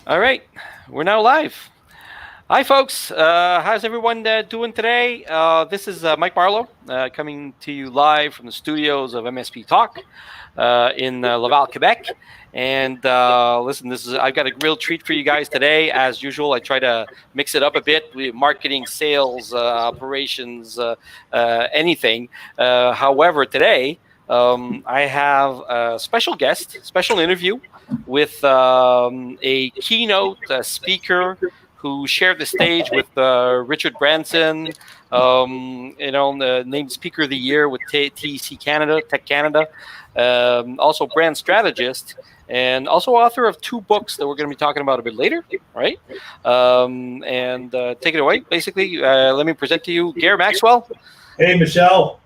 All right, we're now live. Hi, folks. How's everyone doing today? This is Mike Marlowe coming to you live from the studios of MSP Talk in Laval, Quebec. And listen, I've got a real treat for you guys today. As usual, I try to mix it up a bit: marketing, sales, operations, anything. However, today I have a special guest, special interview with a keynote speaker who shared the stage with Richard Branson, named Speaker of the Year with TEC Canada, Tech Canada, also brand strategist, and also author of two books that we're going to be talking about a bit later, right? And take it away. Basically, let me present to you Gair Maxwell. Hey, Michelle.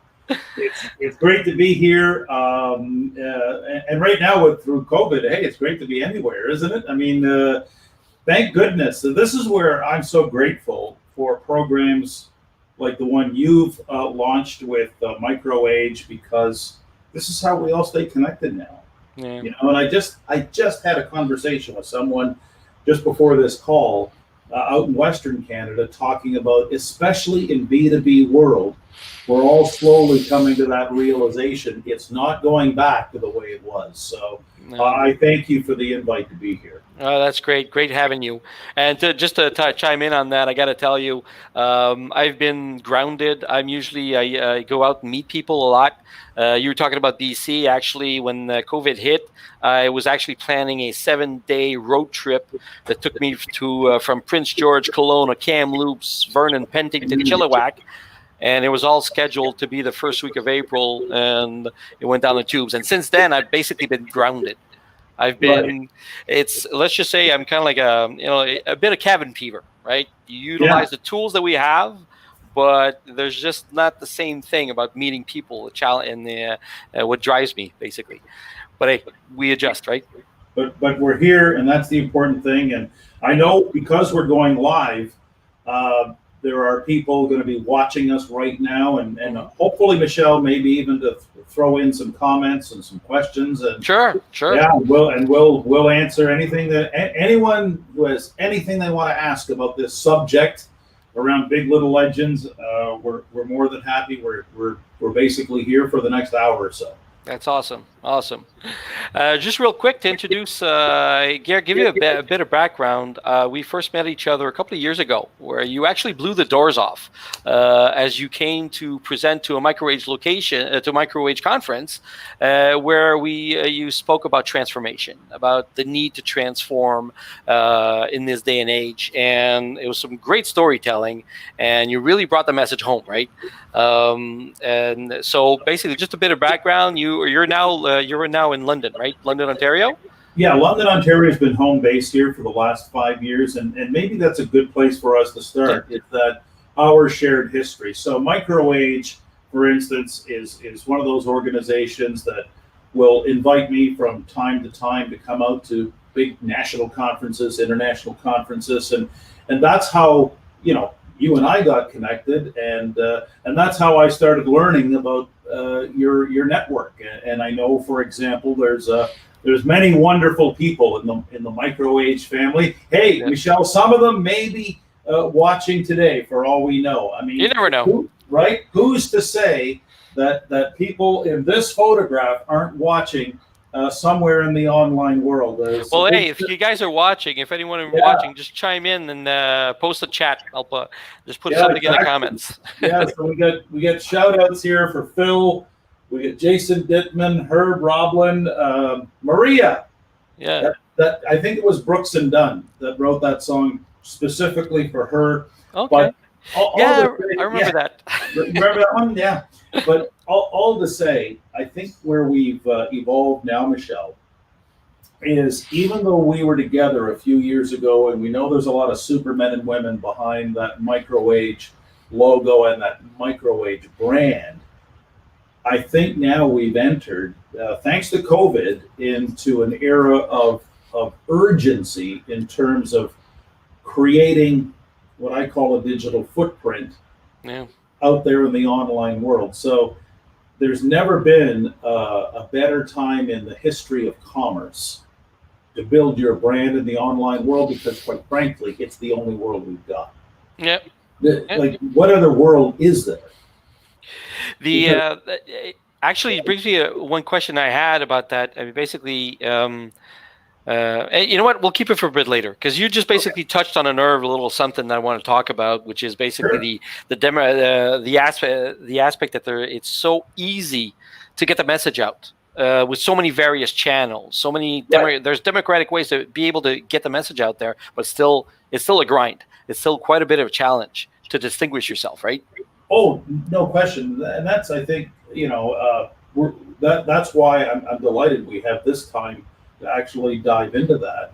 It's great to be here. And right now, through COVID, hey, it's great to be anywhere, isn't it? I mean, thank goodness. So this is where I'm so grateful for programs like the one you've launched with MicroAge, because this is how we all stay connected now. Yeah. And I just had a conversation with someone just before this call out in Western Canada, talking about, especially in B2B world, we're all slowly coming to that realization it's not going back to the way it was. So I thank you for the invite to be here. That's great. Great having you. And just to chime in on that, I got to tell you, I've been grounded. I go out and meet people a lot. You were talking about BC. Actually, when COVID hit, I was actually planning a 7-day road trip that took me from Prince George, Kelowna, Kamloops, Vernon, Penticton, Chilliwack. And it was all scheduled to be the first week of April, and it went down the tubes. And since then, I've basically been grounded. I've been, let's just say I'm kind of like a bit of cabin fever, right? You utilize the tools that we have, but there's just not the same thing about meeting people, and what drives me, basically. But hey, we adjust, right? But we're here, and that's the important thing. And I know because we're going live, there are people going to be watching us right now, and hopefully, Michelle, maybe even to throw in some comments and some questions. And sure. Yeah, we'll answer anything that anyone who has anything they want to ask about this subject around Big Little Legends. We're more than happy. We're basically here for the next hour or so. That's awesome. Just real quick to introduce, Gair, give you a bit of background. We first met each other a couple of years ago, where you actually blew the doors off as you came to present to a MicroAge location, to a MicroAge conference, where you spoke about transformation, about the need to transform in this day and age, and it was some great storytelling, and you really brought the message home, right? And so basically, just a bit of background. You're now in London, right? London, Ontario? Yeah, London, Ontario has been home base here for the last 5 years, and maybe that's a good place for us to start. It's that our shared history. So MicroAge, for instance, is one of those organizations that will invite me from time to time to come out to big national conferences, international conferences, and that's how you and I got connected, and that's how I started learning about your network. And I know, for example, there's many wonderful people in the MicroAge family. Hey, Michelle, some of them may be watching today, for all we know. I mean, you never know, right? Who's to say that people in this photograph aren't watching somewhere in the online world? Well, hey, if you guys are watching, if anyone is watching, just chime in and post a chat. I'll just put something in the comments. Yeah, so we get shout outs here for Phil. We get Jason Dittman, Herb Roblin, Maria. Yeah. That I think it was Brooks and Dunn that wrote that song specifically for her. Okay. But I remember that. Remember that one? Yeah. But all to say, I think where we've evolved now, Michelle, is even though we were together a few years ago, and we know there's a lot of supermen and women behind that MicroAge logo and that MicroAge brand, I think now we've entered, thanks to COVID, into an era of urgency in terms of creating what I call a digital footprint out there in the online world. So there's never been a better time in the history of commerce to build your brand in the online world, because quite frankly, it's the only world we've got. Yep. Like, what other world is there? Actually, it brings me one question I had about that. I mean, basically, and you know what? We'll keep it for a bit later, because you just basically touched on a nerve, a little something that I want to talk about, which is basically the aspect that it's so easy to get the message out with so many various channels, so many there's democratic ways to be able to get the message out there, but it's still a grind. It's still quite a bit of a challenge to distinguish yourself, right? Oh, no question, and that's, I think, that's why I'm delighted we have this time to actually dive into that.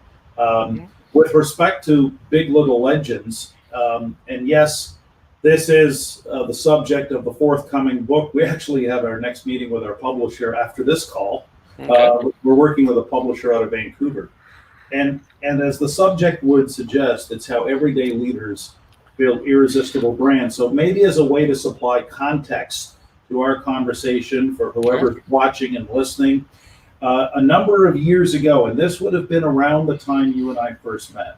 With respect to Big Little Legends, and yes, this is the subject of the forthcoming book. We actually have our next meeting with our publisher after this call. Okay. We're working with a publisher out of Vancouver, and as the subject would suggest, it's how everyday leaders build irresistible brands. So maybe as a way to supply context to our conversation for whoever's watching and listening, a number of years ago, and this would have been around the time you and I first met,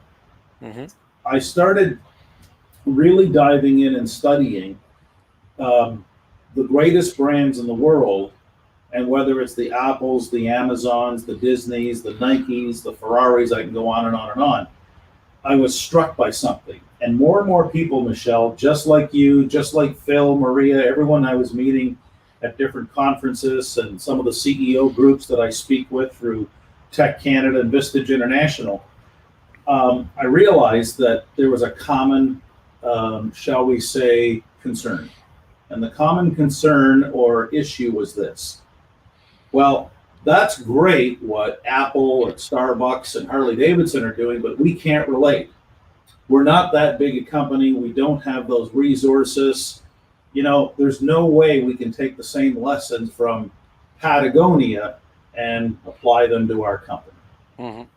I started really diving in and studying the greatest brands in the world, and whether it's the Apples, the Amazons, the Disneys, the Nikes, the Ferraris, I can go on and on and on. I was struck by something. And more people, Michelle, just like you, just like Phil, Maria, everyone I was meeting at different conferences, and some of the CEO groups that I speak with through Tech Canada and Vistage International, I realized that there was a common, shall we say, concern. And the common concern or issue was this. Well, that's great what Apple and Starbucks and Harley Davidson are doing, but we can't relate. We're not that big a company. We don't have those resources. There's no way we can take the same lessons from Patagonia and apply them to our company.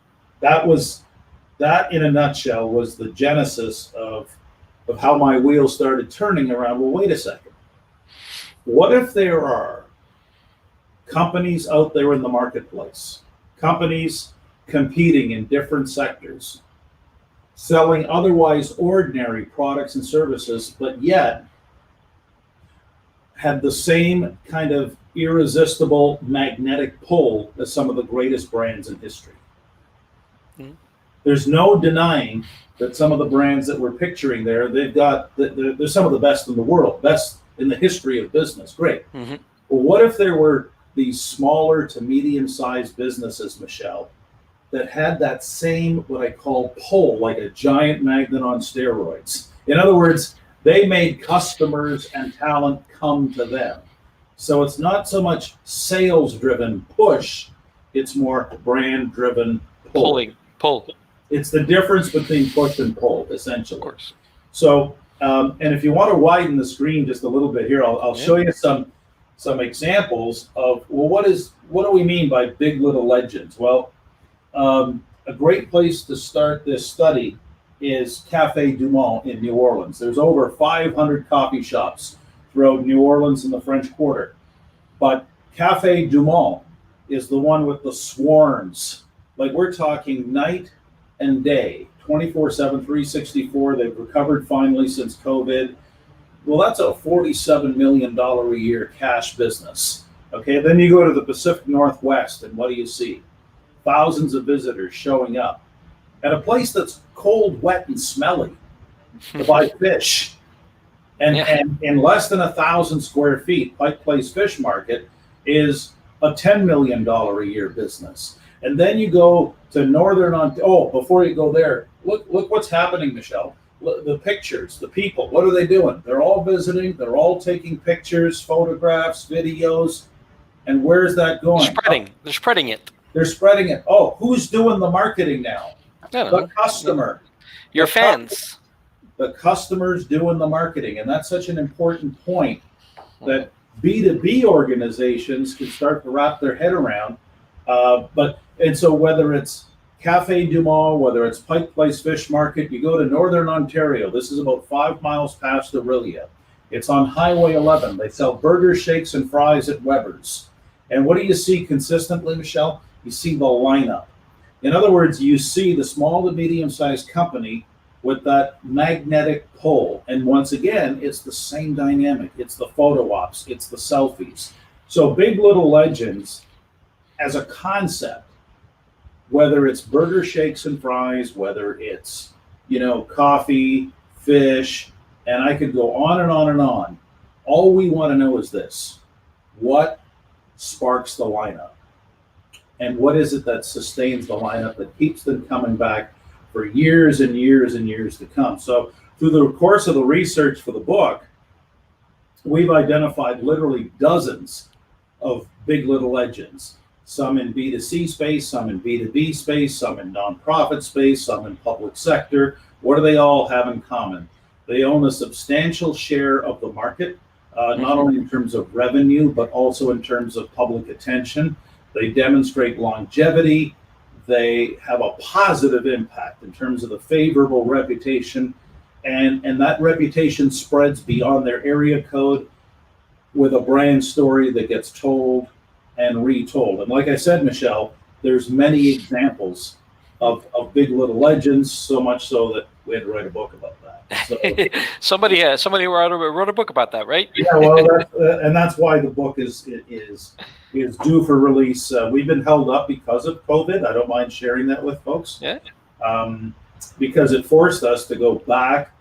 That in a nutshell was the genesis of how my wheels started turning around. Well, wait a second. What if there are companies out there in the marketplace, companies competing in different sectors, selling otherwise ordinary products and services, but yet had the same kind of irresistible magnetic pull as some of the greatest brands in history? There's no denying that some of the brands that we're picturing there, they're some of the best in the world, best in the history of business. Great. Well, what if there were these smaller to medium-sized businesses, Michelle, that had that same, what I call, pull, like a giant magnet on steroids? In other words, they made customers and talent come to them. So it's not so much sales-driven push, it's more brand-driven pull. It's the difference between push and pull, essentially. Of course. So, and if you want to widen the screen just a little bit here, I'll show you some examples of, well, what do we mean by Big Little Legends? Well, a great place to start this study is Café Du Monde in New Orleans. There's over 500 coffee shops throughout New Orleans and the French Quarter. But Café Du Monde is the one with the swarms. Like, we're talking night and day, 24/7, 364. They've recovered finally since COVID. Well, that's a $47 million a year cash business. Okay, then you go to the Pacific Northwest, and what do you see? Thousands of visitors showing up at a place that's cold, wet, and smelly to buy fish. And in less than 1,000 square feet, Pike Place Fish Market is a $10 million a year business. And then you go to Northern Ontario. Oh, before you go there, look what's happening, Michelle. Look, the pictures, the people, what are they doing? They're all visiting. They're all taking pictures, photographs, videos. And where's that going? They're spreading it. They're spreading it. Oh, who's doing the marketing now? The customer. Your fans. The customer's doing the marketing. And that's such an important point that B2B organizations can start to wrap their head around. And so whether it's Café Du Monde, whether it's Pike Place Fish Market, you go to Northern Ontario. This is about 5 miles past Orillia. It's on Highway 11. They sell burgers, shakes, and fries at Weber's. And what do you see consistently, Michelle? You see the lineup. In other words, you see the small to medium-sized company with that magnetic pull. And once again, it's the same dynamic. It's the photo ops, it's the selfies. So Big Little Legends as a concept, whether it's burger, shakes, and fries, whether it's, coffee, fish, and I could go on and on and on. All we want to know is this: what sparks the lineup? And what is it that sustains the lineup, that keeps them coming back for years and years and years to come? So through the course of the research for the book, we've identified literally dozens of Big Little Legends, some in B2C space, some in B2B space, some in nonprofit space, some in public sector. What do they all have in common? They own a substantial share of the market, not only in terms of revenue, but also in terms of public attention. They demonstrate longevity. They have a positive impact in terms of the favorable reputation, and that reputation spreads beyond their area code with a brand story that gets told and retold. And like I said, Michelle, there's many examples of Big Little Legends, so much so that we had to write a book about that. So, somebody wrote a book about that, right? Yeah, well, that's why the book is due for release. We've been held up because of COVID. I don't mind sharing that with folks. Yeah. Because it forced us to go back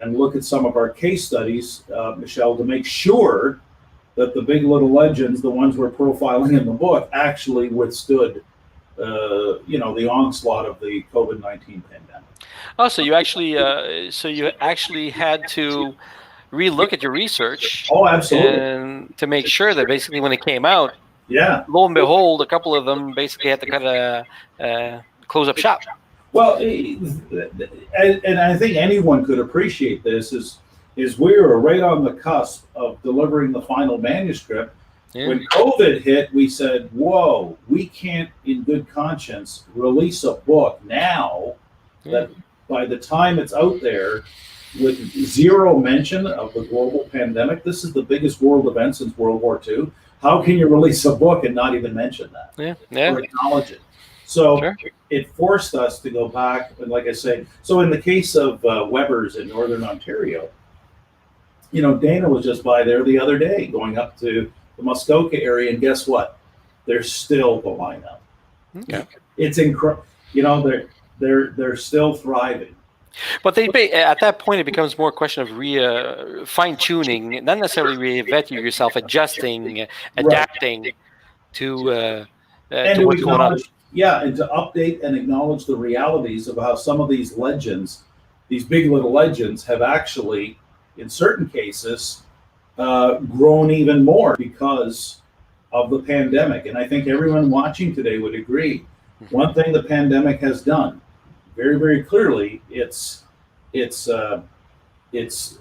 and look at some of our case studies, Michelle, to make sure that the Big Little Legends, the ones we're profiling in the book, actually withstood, the onslaught of the COVID-19 pandemic. Oh, so you actually had to relook at your research. Oh, absolutely. And to make sure that basically when it came out, yeah, lo and behold, a couple of them basically had to kind of close up shop. Well, and I think anyone could appreciate this is we were right on the cusp of delivering the final manuscript. Yeah. When COVID hit, we said, whoa, we can't in good conscience release a book now that by the time it's out there with zero mention of the global pandemic. This is the biggest world event since World War II. How can you release a book and not even mention that? Yeah. Or acknowledge it? So it forced us to go back, and like I say, so in the case of Weber's in Northern Ontario, Dana was just by there the other day, going up to the Muskoka area, and guess what? There's still the lineup. Okay. It's incredible. They're still thriving. But at that point, it becomes more a question of fine tuning, not necessarily reinventing yourself, adjusting, adapting to what's going on. Yeah, and to update and acknowledge the realities of how some of these legends, these Big Little Legends, have actually, in certain cases, grown even more because of the pandemic. And I think everyone watching today would agree. One thing the pandemic has done, very, very clearly, it's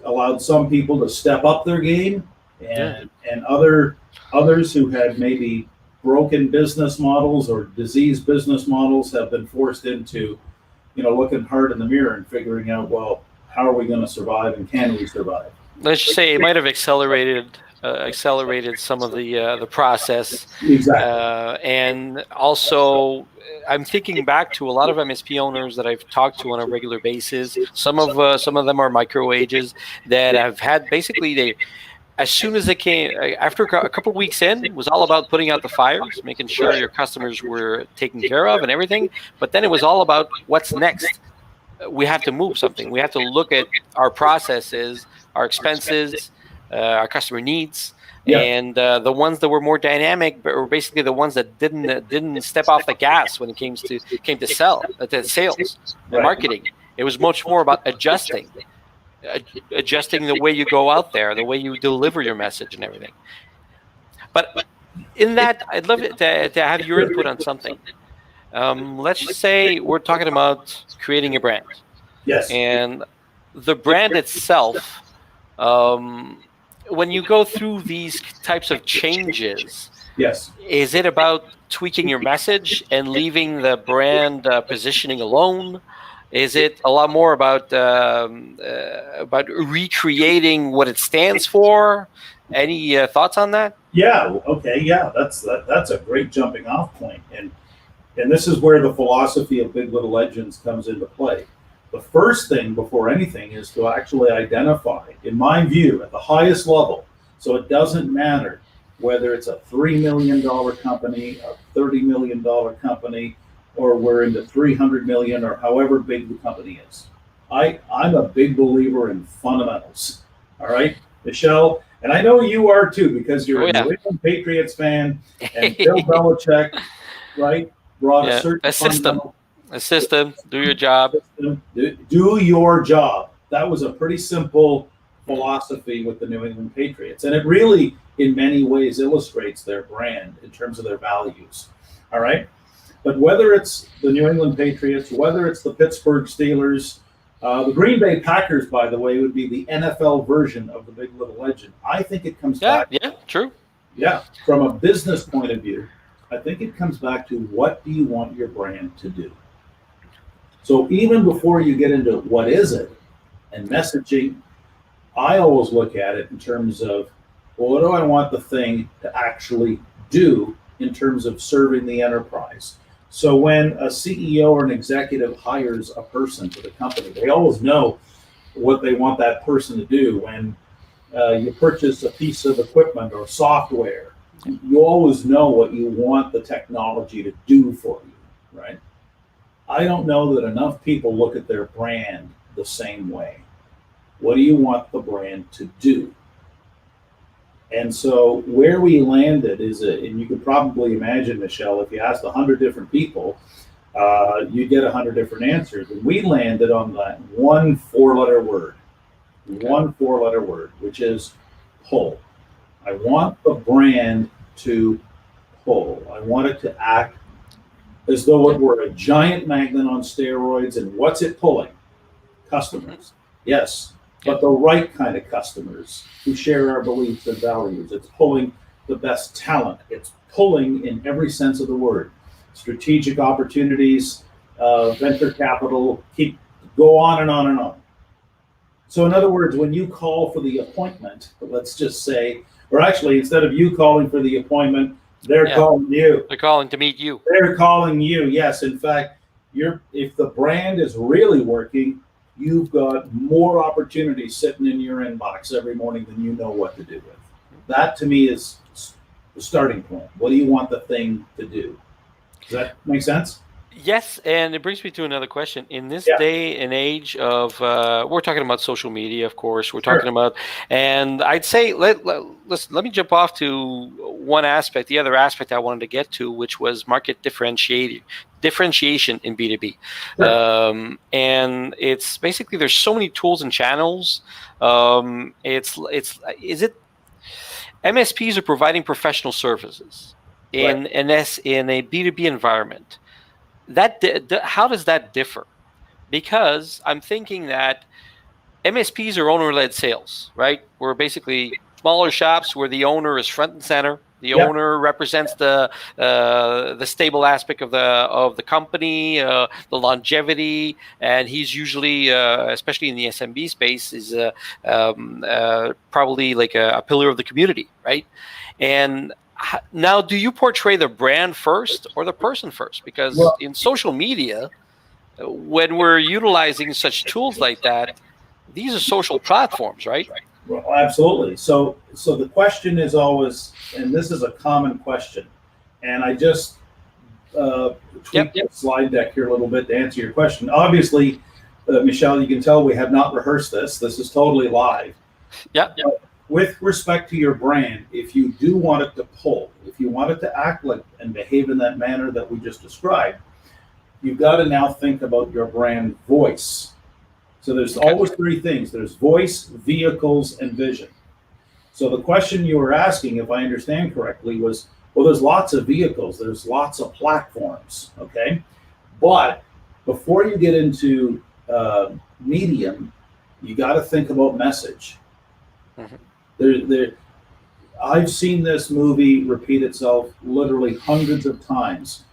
allowed some people to step up their game, and others who had maybe broken business models or diseased business models have been forced into, looking hard in the mirror and figuring out, well, how are we going to survive, and can we survive? Let's just say it might have accelerated some of the process. Exactly. And also, I'm thinking back to a lot of MSP owners that I've talked to on a regular basis. Some of them are micro ages that have had basically as soon as they came, after a couple of weeks in, it was all about putting out the fires, making sure your customers were taken care of and everything. But then it was all about what's next. We have to move something. We have to look at our processes, our expenses, our customer needs, and the ones that were more dynamic were basically the ones that didn't step off the gas when it came to sales and marketing. It was much more about adjusting the way you go out there, the way you deliver your message and everything. But in that, I'd love to have your input on something. Let's just say we're talking about creating a brand. Yes. And the brand itself, when you go through these types of changes, yes, is it about tweaking your message and leaving the brand positioning alone? Is it a lot more about recreating what it stands for? Any thoughts on that? Yeah. Okay. Yeah. That's a great jumping off point. And And this is where the philosophy of Big Little Legends comes into play. The first thing before anything is to actually identify, in my view, at the highest level, so it doesn't matter whether it's a $3 million company, a $30 million company, or we're into 300 million or however big the company is. I'm a big believer in fundamentals. All right, Michelle, and I know you are too, because you're a New England Patriots fan, and Bill Belichick, right, brought a certain a system, do your job. Do your job. That was a pretty simple philosophy with the New England Patriots, and it really, in many ways, illustrates their brand in terms of their values. All right, but whether it's the New England Patriots, whether it's the Pittsburgh Steelers, the Green Bay Packers, by the way, would be the NFL version of the Big Little Legend. I think it comes back. Yeah, true. Yeah, from a business point of view, I think it comes back to what do you want your brand to do? So even before you get into what is it and messaging, I always look at it in terms of, well, what do I want the thing to actually do in terms of serving the enterprise? So when a CEO or an executive hires a person to the company, they always know what they want that person to do. When you purchase a piece of equipment or software, you always know what you want the technology to do for you, right? I don't know that enough people look at their brand the same way. What do you want the brand to do? And so where we landed is, and you could probably imagine, Michelle, if you asked 100 different people, you get 100 different answers. And we landed on that one four-letter word, which is pull. I want the brand to pull. I want it to act as though it were a giant magnet on steroids. And what's it pulling? Customers. Yes, but the right kind of customers who share our beliefs and values. It's pulling the best talent. It's pulling in every sense of the word. Strategic opportunities, venture capital, go on and on and on. So in other words, when you call for the appointment, let's just say, or actually instead of you calling for the appointment, they're calling you. They're calling to meet you. They're calling you. Yes. In fact, if the brand is really working, you've got more opportunities sitting in your inbox every morning than you know what to do with. That to me is the starting point. What do you want the thing to do? Does that make sense? Yes, and it brings me to another question. In this day and age of, we're talking about social media, of course. We're talking about, and I'd say let me jump off to one aspect. The other aspect I wanted to get to, which was market differentiation in B2B, and it's basically there's so many tools and channels. MSPs are providing professional services in a B2B environment. How does that differ? Because I'm thinking that MSPs are owner-led sales, right? We're basically smaller shops where the owner is front and center. The owner represents the stable aspect of the company, the longevity, and he's usually, especially in the SMB space, is probably like a pillar of the community, right? And now, do you portray the brand first or the person first? Because in social media, when we're utilizing such tools like that, these are social platforms, right? Well, absolutely. So the question is always, and this is a common question, and I just tweaked the slide deck here a little bit to answer your question. Obviously, Michelle, you can tell we have not rehearsed this. This is totally live. With respect to your brand, if you do want it to pull, if you want it to act like and behave in that manner that we just described, you've got to now think about your brand voice. So there's always three things. There's voice, vehicles, and vision. So the question you were asking, if I understand correctly, was, well, there's lots of vehicles, there's lots of platforms, okay? But before you get into medium, you got to think about message. I've seen this movie repeat itself literally hundreds of times,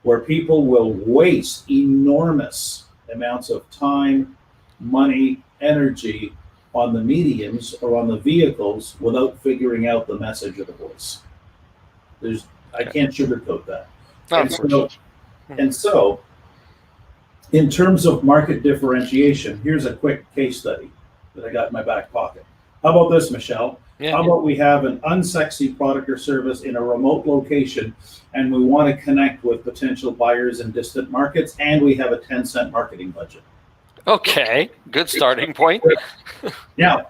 where people will waste enormous amounts of time, money, energy on the mediums or on the vehicles without figuring out the message of the voice. I can't sugarcoat that. And so, in terms of market differentiation, here's a quick case study that I got in my back pocket. How about this, Michelle? How about we have an unsexy product or service in a remote location, and we want to connect with potential buyers in distant markets, and we have a 10-cent marketing budget. Okay, good starting point. Now,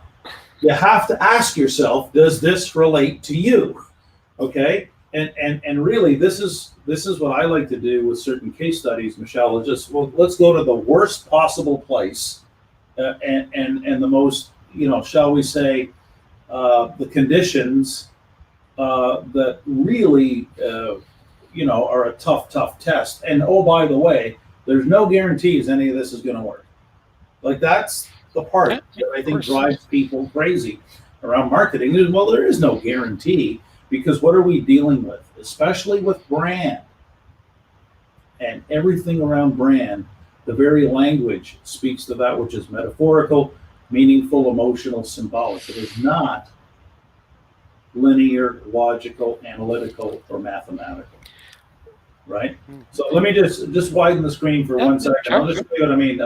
you have to ask yourself, does this relate to you? Okay, and really, this is what I like to do with certain case studies, Michelle. Is just, well, let's go to the worst possible place, and the most, shall we say, the conditions that really, are a tough test. And oh, by the way, there's no guarantees any of this is going to work. Like, that's the part that I think drives people crazy around marketing. Well, there is no guarantee, because what are we dealing with? Especially with brand and everything around brand, the very language speaks to that which is metaphorical, meaningful, emotional, symbolic. It is not linear, logical, analytical, or mathematical. Right? So let me just widen the screen for 1 second. I'll just tell you what I mean.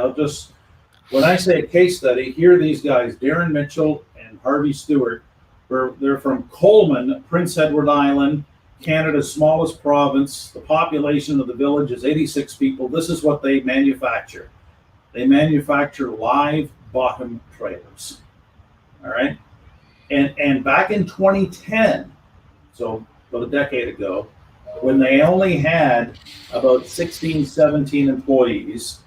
When I say a case study, here are these guys, Darren Mitchell and Harvey Stewart. They're from Coleman, Prince Edward Island, Canada's smallest province. The population of the village is 86 people. This is what they manufacture. They manufacture live bottom trailers. All right. And back in 2010, so about a decade ago, when they only had about 16, 17 employees,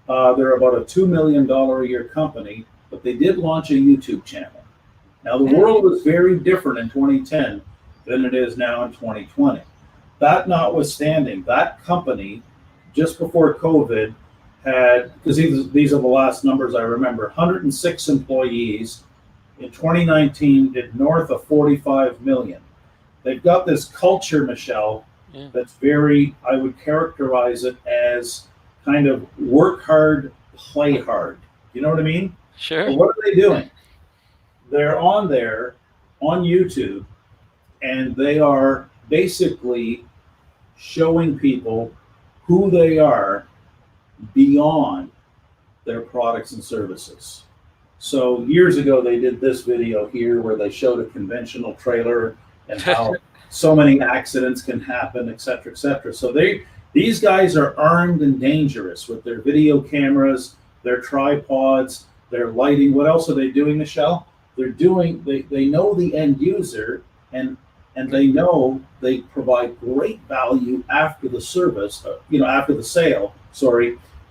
they're about a $2 million a year company, but they did launch a YouTube channel. Now, the world was very different in 2010 than it is now in 2020. That notwithstanding, that company, just before COVID, had, because these are the last numbers I remember, 106 employees. In 2019, did north of 45 million. They've got this culture, Michelle, that's very, I would characterize it as kind of work hard, play hard. You know what I mean? Sure. But what are they doing? They're on there, on YouTube, and they are basically showing people who they are beyond their products and services. So years ago, they did this video here where they showed a conventional trailer and how so many accidents can happen, et cetera, et cetera. So these guys are armed and dangerous with their video cameras, their tripods, their lighting. What else are they doing, Michelle? They know the end user, and they know they provide great value after the service, after the sale,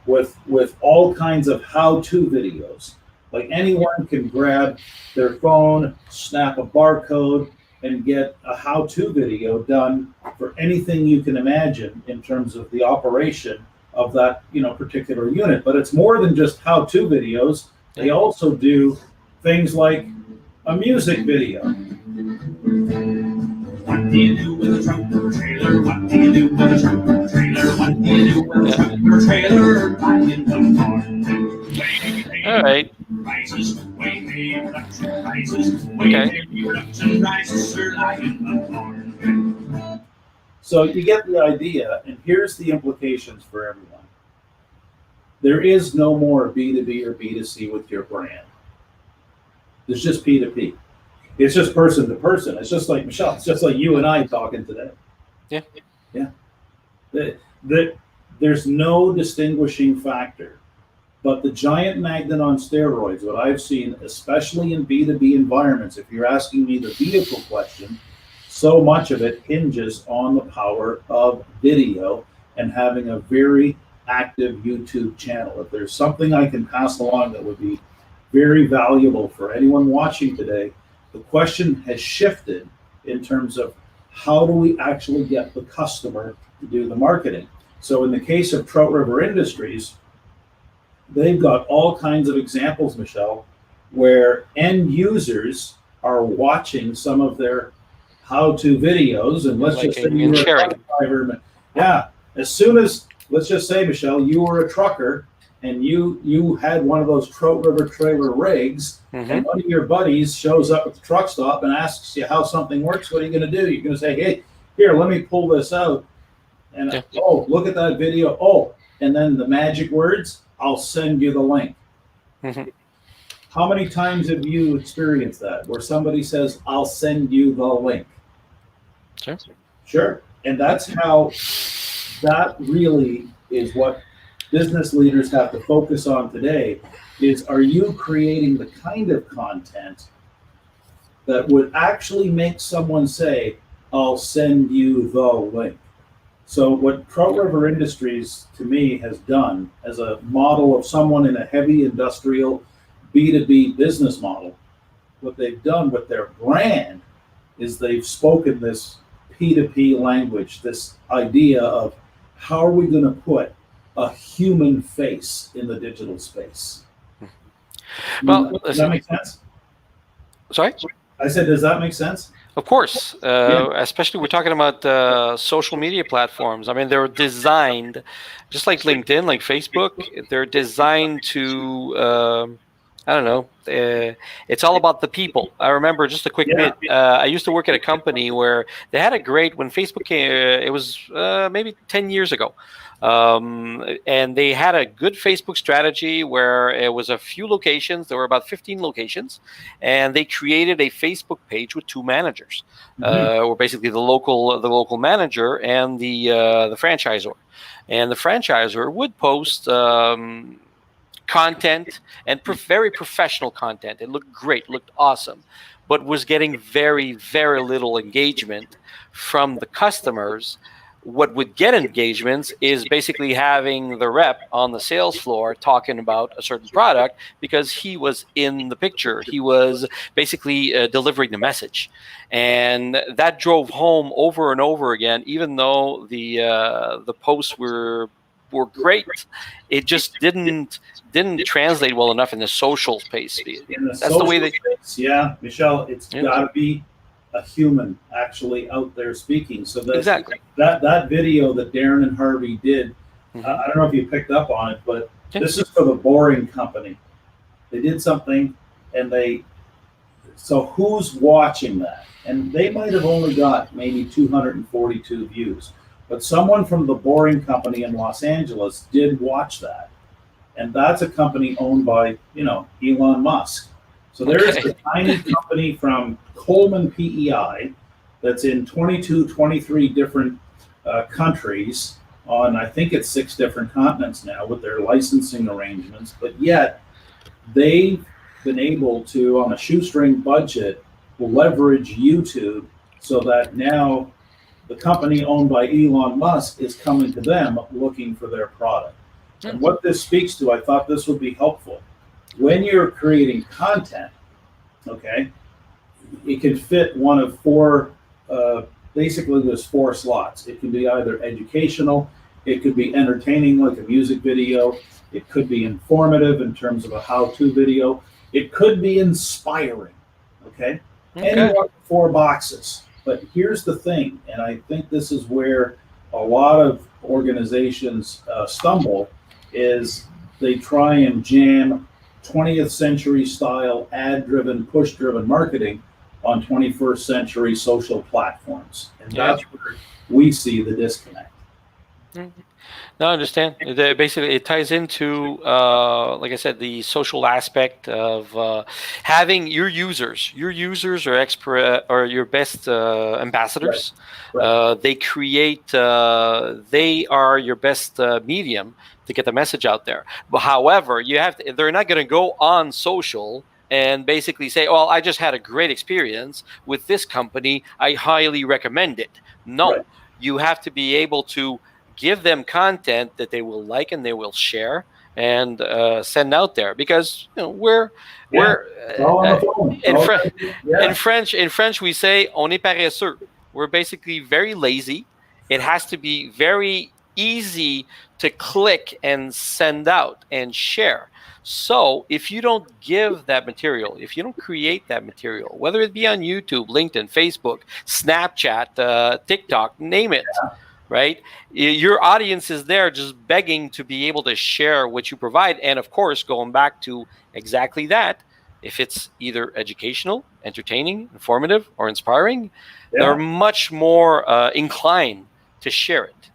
with all kinds of how-to videos. Like, anyone can grab their phone, snap a barcode, and get a how-to video done for anything you can imagine in terms of the operation of that particular unit. But it's more than just how-to videos. They also do things like a music video. What do you do with a tractor trailer? What do you do with a tractor trailer? What do you do with a tractor trailer? Back in the morning. All right. Rises, way production rises, way production rises, early in the morning. So you get the idea, and here's the implications for everyone. There is no more B2B or B2C with your brand. There's just P2P. It's just person to person. It's just like Michelle. It's just like you and I talking today. Yeah. There's no distinguishing factor. But the giant magnet on steroids, what I've seen, especially in B2B environments, if you're asking me the vehicle question, so much of it hinges on the power of video and having a very active YouTube channel. If there's something I can pass along that would be very valuable for anyone watching today, the question has shifted in terms of how do we actually get the customer to do the marketing. So in the case of Trout River Industries, they've got all kinds of examples, Michelle, where end users are watching some of their how-to videos, and let's just say you were a truck driver. Yeah, as soon as, let's just say, Michelle, you were a trucker and you had one of those Trout River trailer rigs, and one of your buddies shows up at the truck stop and asks you how something works, what are you going to do? You're going to say, hey, here, let me pull this out And Yeah. oh, look at that video. Oh, and then the magic words, I'll send you the link. Mhm. How many times have you experienced that where somebody says, I'll send you the link? Sure. Sure. And that's how that really is what business leaders have to focus on today is, are you creating the kind of content that would actually make someone say, I'll send you the link? So what Pro River Industries to me has done as a model of someone in a heavy industrial B2B business model, what they've done with their brand is they've spoken this P2P language, this idea of how are we going to put a human face in the digital space? Well, Does that listen. make sense? Sorry. I said, does that make sense? Of course, Yeah. especially we're talking about social media platforms. I mean, they're designed, just like LinkedIn, like Facebook. They're designed to, I don't know. It's all about the people. I remember just a quick Yeah. bit. I used to work at a company where they had a great when Facebook came. It was maybe 10 years ago. And they had a good Facebook strategy where it was a few locations. There were about 15 locations, and they created a Facebook page with two managers, or basically the local manager and the franchisor. And the franchisor would post content and very professional content. It looked great, looked awesome, but was getting very, very little engagement from the customers. What would get engagements is basically having the rep on the sales floor talking about a certain product because he was in the picture. He was basically delivering the message, and that drove home over and over again. Even though the posts were great, it just didn't translate well enough in the social space. In the That's the way social they. space, yeah, Michelle, it's Yeah, got to be a human actually out there speaking. So exactly. that video that Darren and Harvey did, Hmm. I don't know if you picked up on it, but Yeah. this is for the Boring Company. They did something, and so who's watching that? And they might have only got maybe 242 views, but someone from the Boring Company in Los Angeles did watch that, and that's a company owned by Elon Musk. So there is Okay. a tiny company from Coleman PEI that's in 22, 23 different countries on, I think it's 6 different continents now with their licensing arrangements, but yet they've been able to, on a shoestring budget, leverage YouTube so that now the company owned by Elon Musk is coming to them looking for their product. And what this speaks to, I thought this would be helpful. When you're creating content, okay, it can fit one of 4, basically there's 4 slots. It can be either educational, it could be entertaining like a music video, it could be informative in terms of a how-to video, it could be inspiring, okay? Any one of the 4 boxes. But here's the thing, and I think this is where a lot of organizations stumble, is they try and jam 20th century style ad-driven, push-driven marketing on 21st century social platforms. And that's where we see the disconnect. No, I understand. Basically, it ties into, like I said, the social aspect of having your users. Your users are are your best ambassadors. Right. They create. They are your best medium to get the message out there. But however, you have to. They're not going to go on social and basically say, "Well, I just had a great experience with this company. I highly recommend it." No, Right. you have to be able to give them content that they will like and they will share and send out there, because we're It's all on the phone. in French we say on est paresseux. We're basically very lazy. It has to be very easy to click and send out and share. So if you don't give that material, if you don't create that material, whether it be on YouTube, LinkedIn, Facebook, Snapchat, TikTok, name it, right? Your audience is there just begging to be able to share what you provide. And of course, going back to exactly that, if it's either educational, entertaining, informative, or inspiring, they're much more inclined to share it.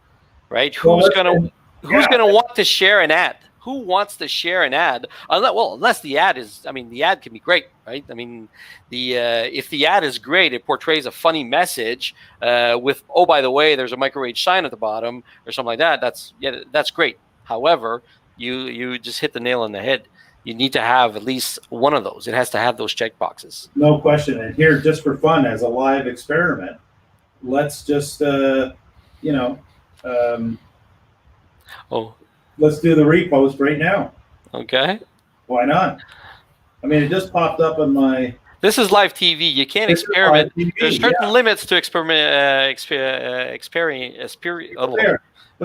right? Well, Who's gonna yeah. want to share an ad? Who wants to share an ad? Unless the ad is, I mean, the ad can be great, right? I mean, the if the ad is great, it portrays a funny message with, oh, by the way, there's a micro-age sign at the bottom or something like that. That's great. However, you just hit the nail on the head. You need to have at least one of those. It has to have those check boxes. No question. And here, just for fun, as a live experiment, let's just, um, Oh, let's do the repost right now. okay. Why not? I mean, it just popped up on my. This is live TV. You can't This is experiment. live TV, There's certain yeah. limits to But that's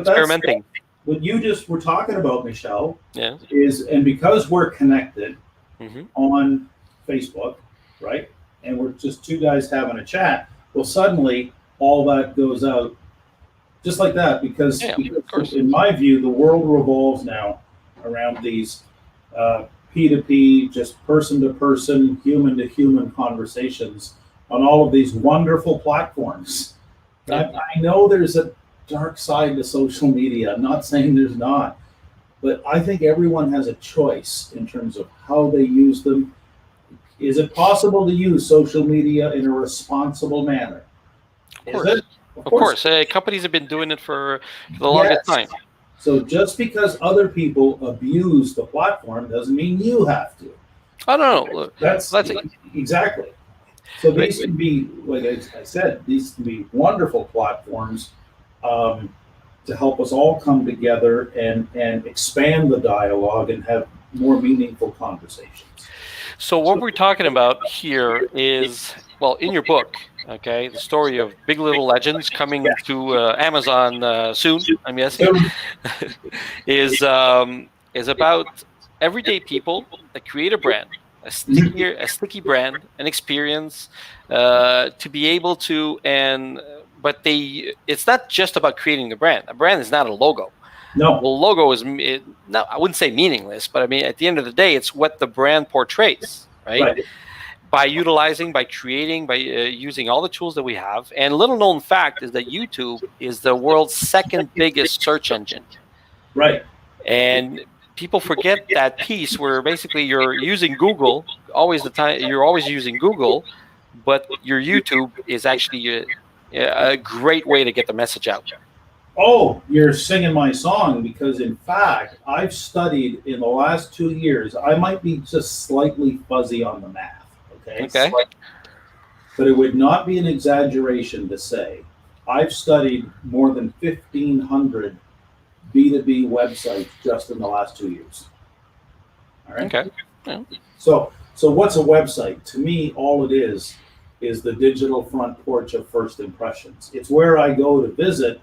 experimenting. what you just were talking about, Michelle. Yeah. And because we're connected Mm-hmm. on Facebook, right? And we're just two guys having a chat. Well, suddenly all that goes out just like that because in my view, the world revolves now around these P2P, just person to person, human to human conversations on all of these wonderful platforms. Yeah. I know there's a dark side to social media. I'm not saying there's not, but I think everyone has a choice in terms of how they use them. Is it possible to use social media in a responsible manner? Of course. Of course. Companies have been doing it for the longest time. So just because other people abuse the platform doesn't mean you have to. Oh, no. That's exactly. So these can be, like I said, these can be wonderful platforms to help us all come together and expand the dialogue and have more meaningful conversations. So what we're talking about here is, well, in your book, okay, the story of Big Little Legends coming to Amazon soon, I'm guessing, is about everyday people that create a brand, a sticky brand, an experience to be able to, but it's not just about creating the brand. A brand is not a logo. No. The logo is, no, I wouldn't say meaningless, but I mean, at the end of the day, it's what the brand portrays, right? By utilizing, by creating, by using all the tools that we have. And little known fact is that YouTube is the world's second biggest search engine. Right. And people forget that piece where basically you're using Google you're always using Google, but your YouTube is actually a great way to get the message out. Oh, you're singing my song because, in fact, I've studied in the last 2 years. I might be just slightly fuzzy on the math, okay? But it would not be an exaggeration to say I've studied more than 1,500 B2B websites just in the last 2 years. All right? Okay. Yeah. So what's a website? To me, all it is the digital front porch of first impressions. It's where I go to visit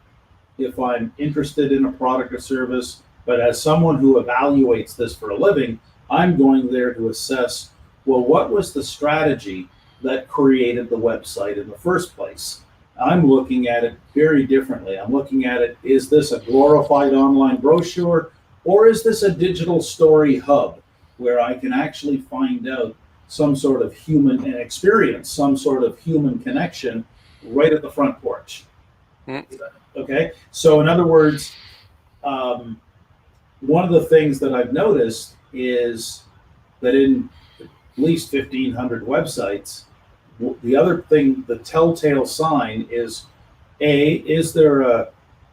if I'm interested in a product or service, but as someone who evaluates this for a living, I'm going there to assess, well, what was the strategy that created the website in the first place? I'm looking at it very differently. I'm looking at it, is this a glorified online brochure, or is this a digital story hub where I can actually find out some sort of human experience, some sort of human connection right at the front porch? Okay, so in other words, one of the things that I've noticed is that in at least 1,500 websites, the other thing, the telltale sign is, is there a,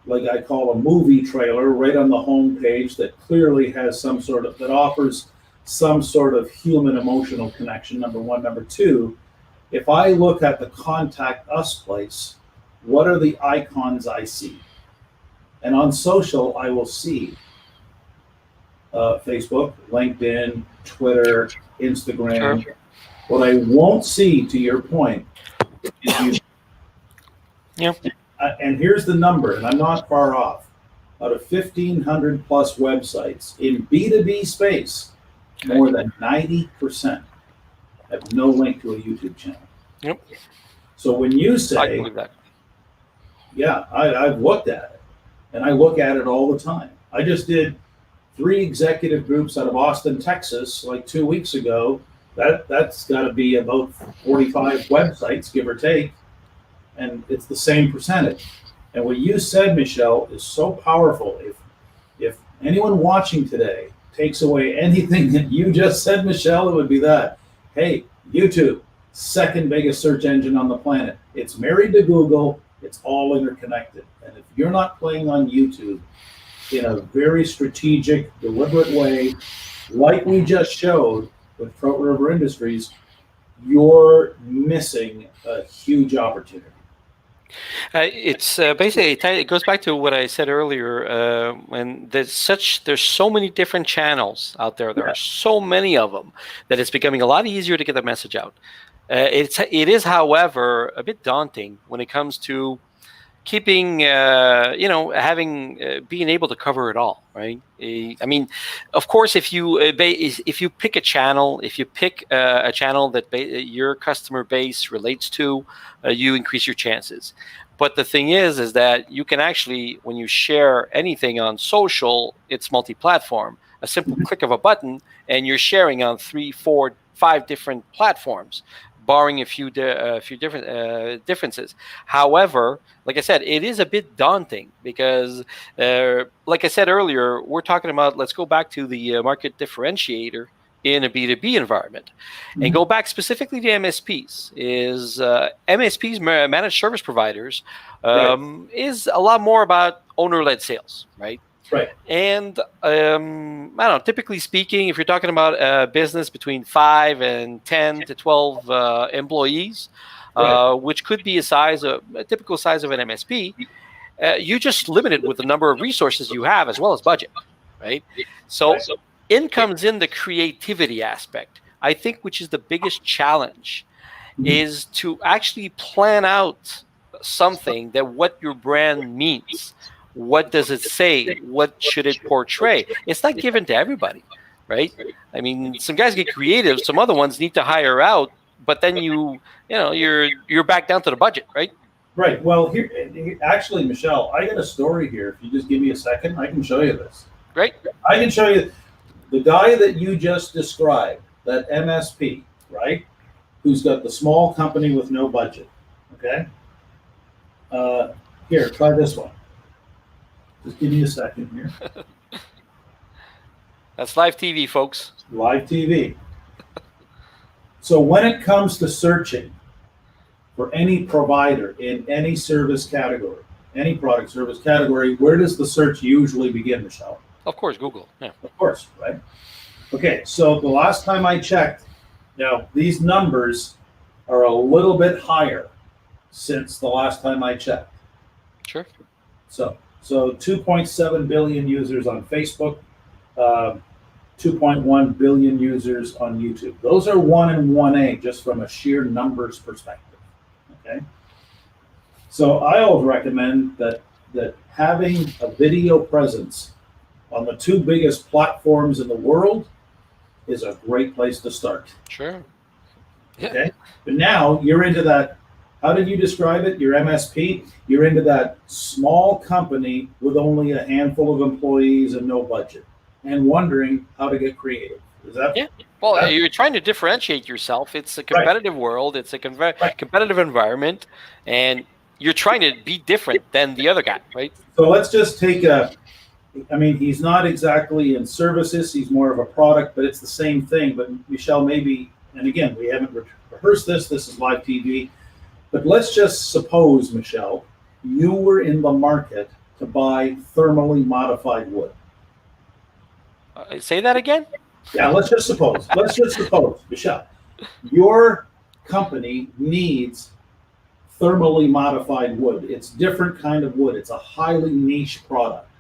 like I call a movie trailer right on the home page that clearly has that offers some sort of human emotional connection, number one. Number two, if I look at the contact us place, what are the icons I see? And on social, I will see Facebook, LinkedIn, Twitter, Instagram. Sure. What I won't see, to your point, is YouTube. Yeah. And here's the number, and I'm not far off. Out of 1,500 plus websites in B2B space, more than 90% have no link to a YouTube channel. Yep. So when you say, I believe that. Yeah, I've looked at it, and I look at it all the time. I just did 3 executive groups out of Austin, Texas, like 2 weeks ago. That's got to be about 45 websites, give or take, and it's the same percentage. And what you said, Michelle, is so powerful. If anyone watching today takes away anything that you just said, Michelle, it would be that. Hey, YouTube, second biggest search engine on the planet. It's married to Google. It's all interconnected. And if you're not playing on YouTube in a very strategic, deliberate way, like we just showed with Trout River Industries, you're missing a huge opportunity. It's basically it goes back to what I said earlier. When there's so many different channels out there. There are so many of them that it's becoming a lot easier to get the message out. It is, however, a bit daunting when it comes to keeping, being able to cover it all, right? I mean, of course, if you pick a channel, if you pick a channel that your customer base relates to, you increase your chances. But the thing is that you can actually, when you share anything on social, it's multi-platform. A simple click of a button, and you're sharing on 3, 4, 5 different platforms, barring a few different differences. However, like I said, it is a bit daunting because, like I said earlier, we're talking about, let's go back to the market differentiator in a B2B environment, and go back specifically to MSPs. MSPs, managed service providers, is a lot more about owner-led sales, right? Right. And I don't know, typically speaking, if you're talking about a business between 5 and 10 to 12 employees, which could be a typical size of an MSP, you just limited with the number of resources you have as well as budget, right? So in comes in the creativity aspect, I think, which is the biggest challenge, is to actually plan out something that what your brand means. What does it say? What should it portray? It's not given to everybody, right? I mean, some guys get creative. Some other ones need to hire out, but then you're back down to the budget, right? Right. Well, here actually, Michelle, I got a story here. If you just give me a second, I can show you this. Great. I can show you the guy that you just described, that MSP, right? Who's got the small company with no budget. Okay. Here, try this one. Just give me a second here. That's live TV, folks. Live TV. So when it comes to searching for any provider in any service category, any product service category, where does the search usually begin, Michelle? Of course, Google. Yeah. Of course, right? Okay, so the last time I checked, now these numbers are a little bit higher since the last time I checked. Sure. So 2.7 billion users on Facebook, 2.1 billion users on YouTube. Those are 1 and 1A just from a sheer numbers perspective. Okay. So I always recommend that having a video presence on the 2 biggest platforms in the world is a great place to start. Sure. Yeah. Okay. But now you're into that. How did you describe it? Your MSP? You're into that small company with only a handful of employees and no budget, and wondering how to get creative. Is that? Yeah. Well, you're trying to differentiate yourself. It's a competitive world. It's a competitive environment, and you're trying to be different than the other guy, right? So let's just take he's not exactly in services. He's more of a product, but it's the same thing. But Michelle, maybe, and again, we haven't rehearsed this. This is live TV. But let's just suppose, Michelle, you were in the market to buy thermally modified wood. Say that again? Yeah, let's just suppose, Michelle, your company needs thermally modified wood. It's different kind of wood. It's a highly niche product,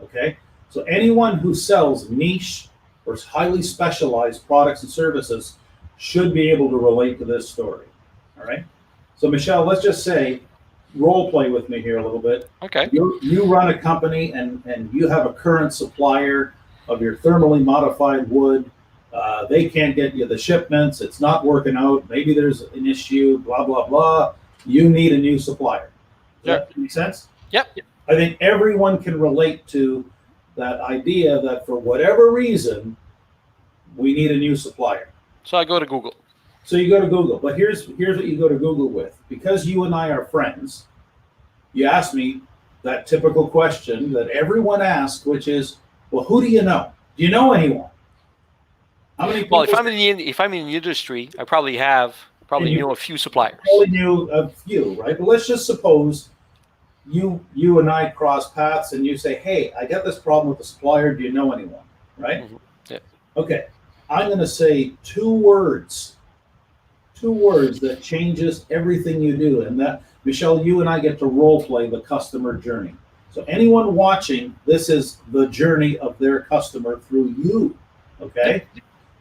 okay? So anyone who sells niche or highly specialized products and services should be able to relate to this story, all right? So Michelle, let's just say, role play with me here a little bit. Okay. You run a company and you have a current supplier of your thermally modified wood. They can't get you the shipments. It's not working out. Maybe there's an issue, blah, blah, blah. You need a new supplier. Does that make sense? Yep. I think everyone can relate to that idea that for whatever reason, we need a new supplier. So I go to Google. So you go to Google, but here's what you go to Google with. Because you and I are friends, you asked me that typical question that everyone asks, which is, well, who do you know? Do you know anyone? How many people? Well, if I'm in the industry, I probably know a few suppliers. Only knew a few, right? But let's just suppose you and I cross paths and you say, hey, I got this problem with the supplier. Do you know anyone? Right? Mm-hmm. Yeah. Okay. I'm going to say two words that changes everything you do. And that, Michelle, you and I get to role play the customer journey. So anyone watching, this is the journey of their customer through you. Okay.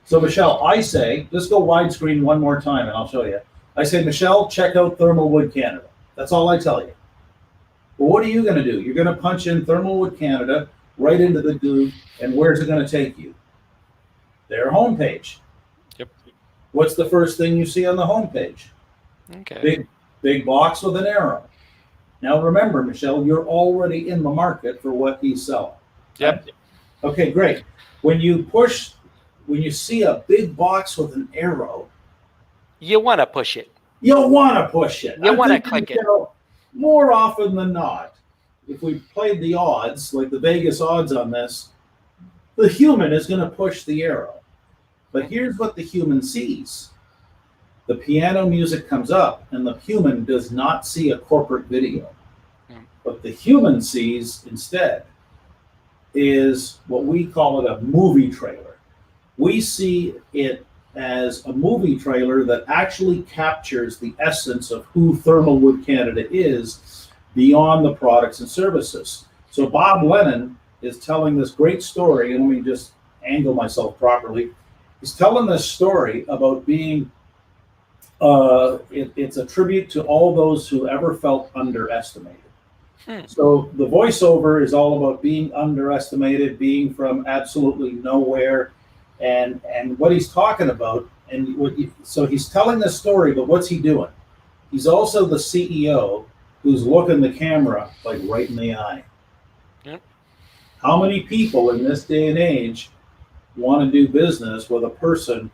So Michelle, I say, let's go widescreen one more time and I'll show you. I say, Michelle, check out Thermal Wood Canada. That's all I tell you. Well, what are you going to do? You're going to punch in Thermal Wood Canada right into the Google, and where's it going to take you? Their homepage. Yep. What's the first thing you see on the homepage? Okay. Big box with an arrow. Now remember, Michelle, you're already in the market for what he's selling. Yep. Right? Okay, great. When you see a big box with an arrow, you want to push it. You'll want to push it. You want to click it. More often than not, if we played the odds, like the Vegas odds on this, the human is going to push the arrow. But here's what the human sees. The piano music comes up, and the human does not see a corporate video. What the human sees instead is what we call it a movie trailer. We see it as a movie trailer that actually captures the essence of who Thermal Wood Canada is beyond the products and services. So Bob Lennon is telling this great story, and let me just angle myself properly. He's telling this story about being, it's a tribute to all those who ever felt underestimated. So the voiceover is all about being underestimated, being from absolutely nowhere, and what he's talking about, so he's telling this story, but what's he doing? He's also the CEO who's looking the camera like right in the eye. Yep. How many people in this day and age want to do business with a person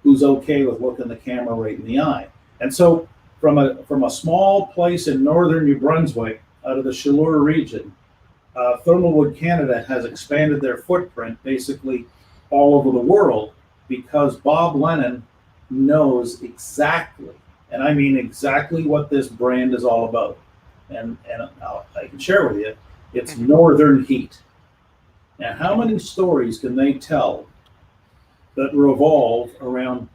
who's okay with looking the camera right in the eye? And so from a small place in northern New Brunswick, out of the Chaleur region, Thermal Wood Canada has expanded their footprint basically all over the world because Bob Lennon knows exactly, and I mean exactly, what this brand is all about. And I can share with you, it's Northern Heat. Now, how many stories can they tell that revolve around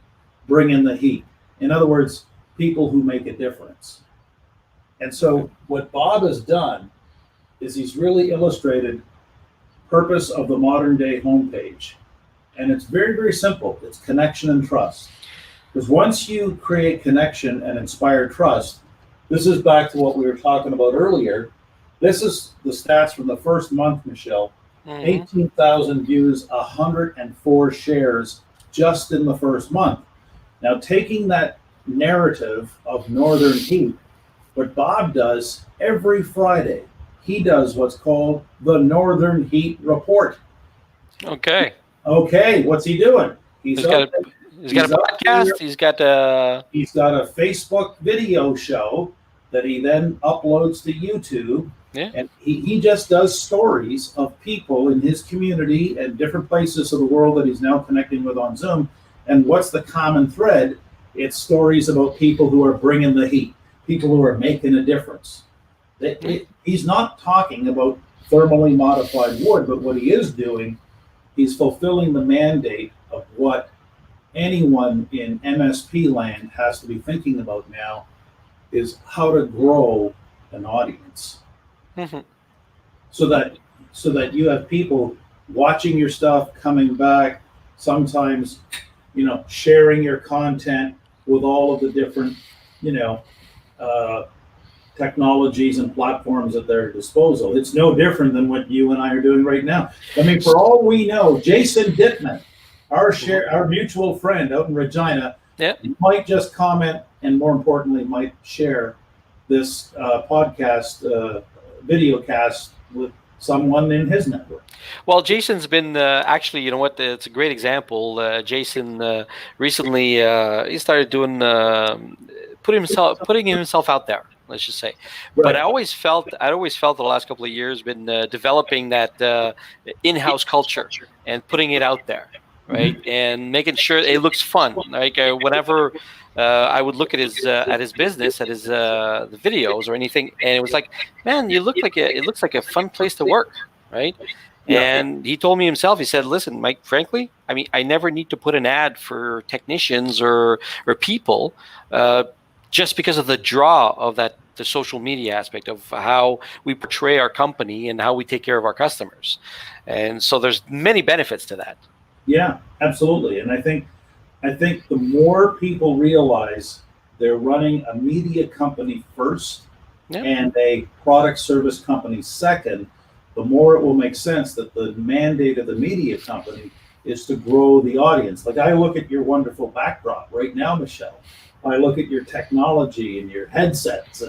bringing the heat? In other words, people who make a difference. And so what Bob has done is he's really illustrated purpose of the modern day homepage. And it's very, very simple. It's connection and trust. Because once you create connection and inspire trust, this is back to what we were talking about earlier. This is the stats from the first month, Michelle. 18,000 views, 104 shares just in the first month. Now, taking that narrative of Northern Heat, what Bob does every Friday, he does what's called the Northern Heat Report. Okay, what's he doing? He's got a podcast. He's got a Facebook video show that he then uploads to YouTube. Yeah. And he just does stories of people in his community and different places of the world that he's now connecting with on Zoom. And what's the common thread? It's stories about people who are bringing the heat, people who are making a difference. He's not talking about thermally modified wood, but what he is doing, he's fulfilling the mandate of what anyone in MSP land has to be thinking about now, is how to grow an audience. So that you have people watching your stuff, coming back, sometimes, sharing your content with all of the different, technologies and platforms at their disposal. It's no different than what you and I are doing right now. I mean, for all we know, Jason Dittman, our mutual friend out in Regina, might just comment, and more importantly, might share this podcast video cast with someone in his network. Well, Jason's been actually, it's a great example. Jason recently he started doing putting himself out there. let's just say. Right. But I'd always felt the last couple of years been developing that in-house culture and putting it out there, right, and making sure it looks fun. Like whenever I would look at his business, at his the videos or anything, and it was like, man, it looks like a fun place to work, right? Yeah. And he told me himself, he said, listen, Mike, frankly, I mean, I never need to put an ad for technicians or people just because of the draw of the social media aspect of how we portray our company and how we take care of our customers. And so there's many benefits to that. Yeah, absolutely. And I think the more people realize they're running a media company first and a product service company second, the more it will make sense that the mandate of the media company is to grow the audience. Like I look at your wonderful backdrop right now, Michelle. I look at your technology and your headsets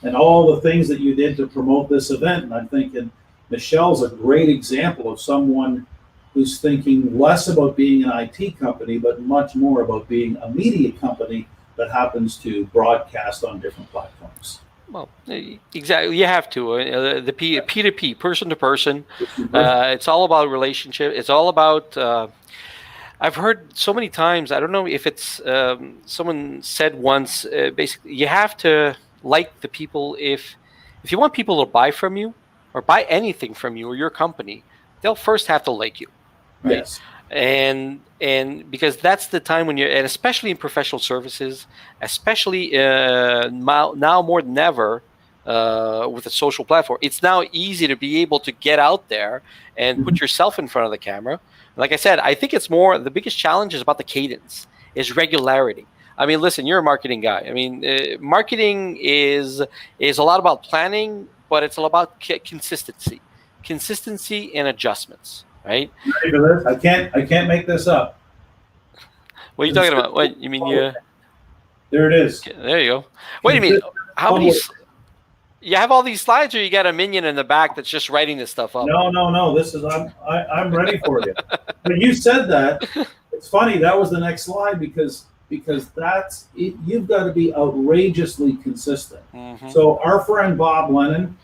and all the things that you did to promote this event. And I'm thinking Michelle's a great example of someone who's thinking less about being an IT company, but much more about being a media company that happens to broadcast on different platforms. Well, exactly. You have to. The P2P, person to person. It's all about relationship. It's all about. I've heard so many times. I don't know if it's someone said once. Basically, you have to like the people. If you want people to buy from you or buy anything from you or your company, they'll first have to like you, right? Yes. And because that's the time when and especially in professional services, especially now more than ever with a social platform, it's now easy to be able to get out there and put yourself in front of the camera. Like I said, I think it's more, the biggest challenge is about the cadence, is regularity. I mean, listen, you're a marketing guy. I mean, marketing is a lot about planning, but it's all about consistency and adjustments. Right? I can't make this up. What are you talking about? What you mean? There it is. Yeah, there you go. Wait a minute. How many? You have all these slides, or you got a minion in the back that's just writing this stuff up? No. This is I'm ready for you. When you said that, it's funny. That was the next slide because that's it. You've got to be outrageously consistent. Mm-hmm. So our friend Bob Lennon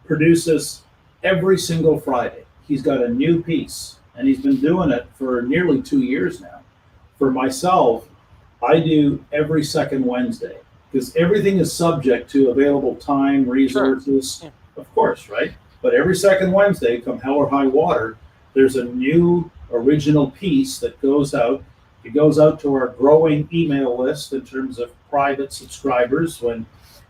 produces every single Friday. He's got a new piece, and he's been doing it for nearly 2 years now. For myself, I do every second Wednesday because everything is subject to available time, resources, sure. Of course, right? But every second Wednesday, come hell or high water, there's a new original piece that goes out. It goes out to our growing email list in terms of private subscribers. When,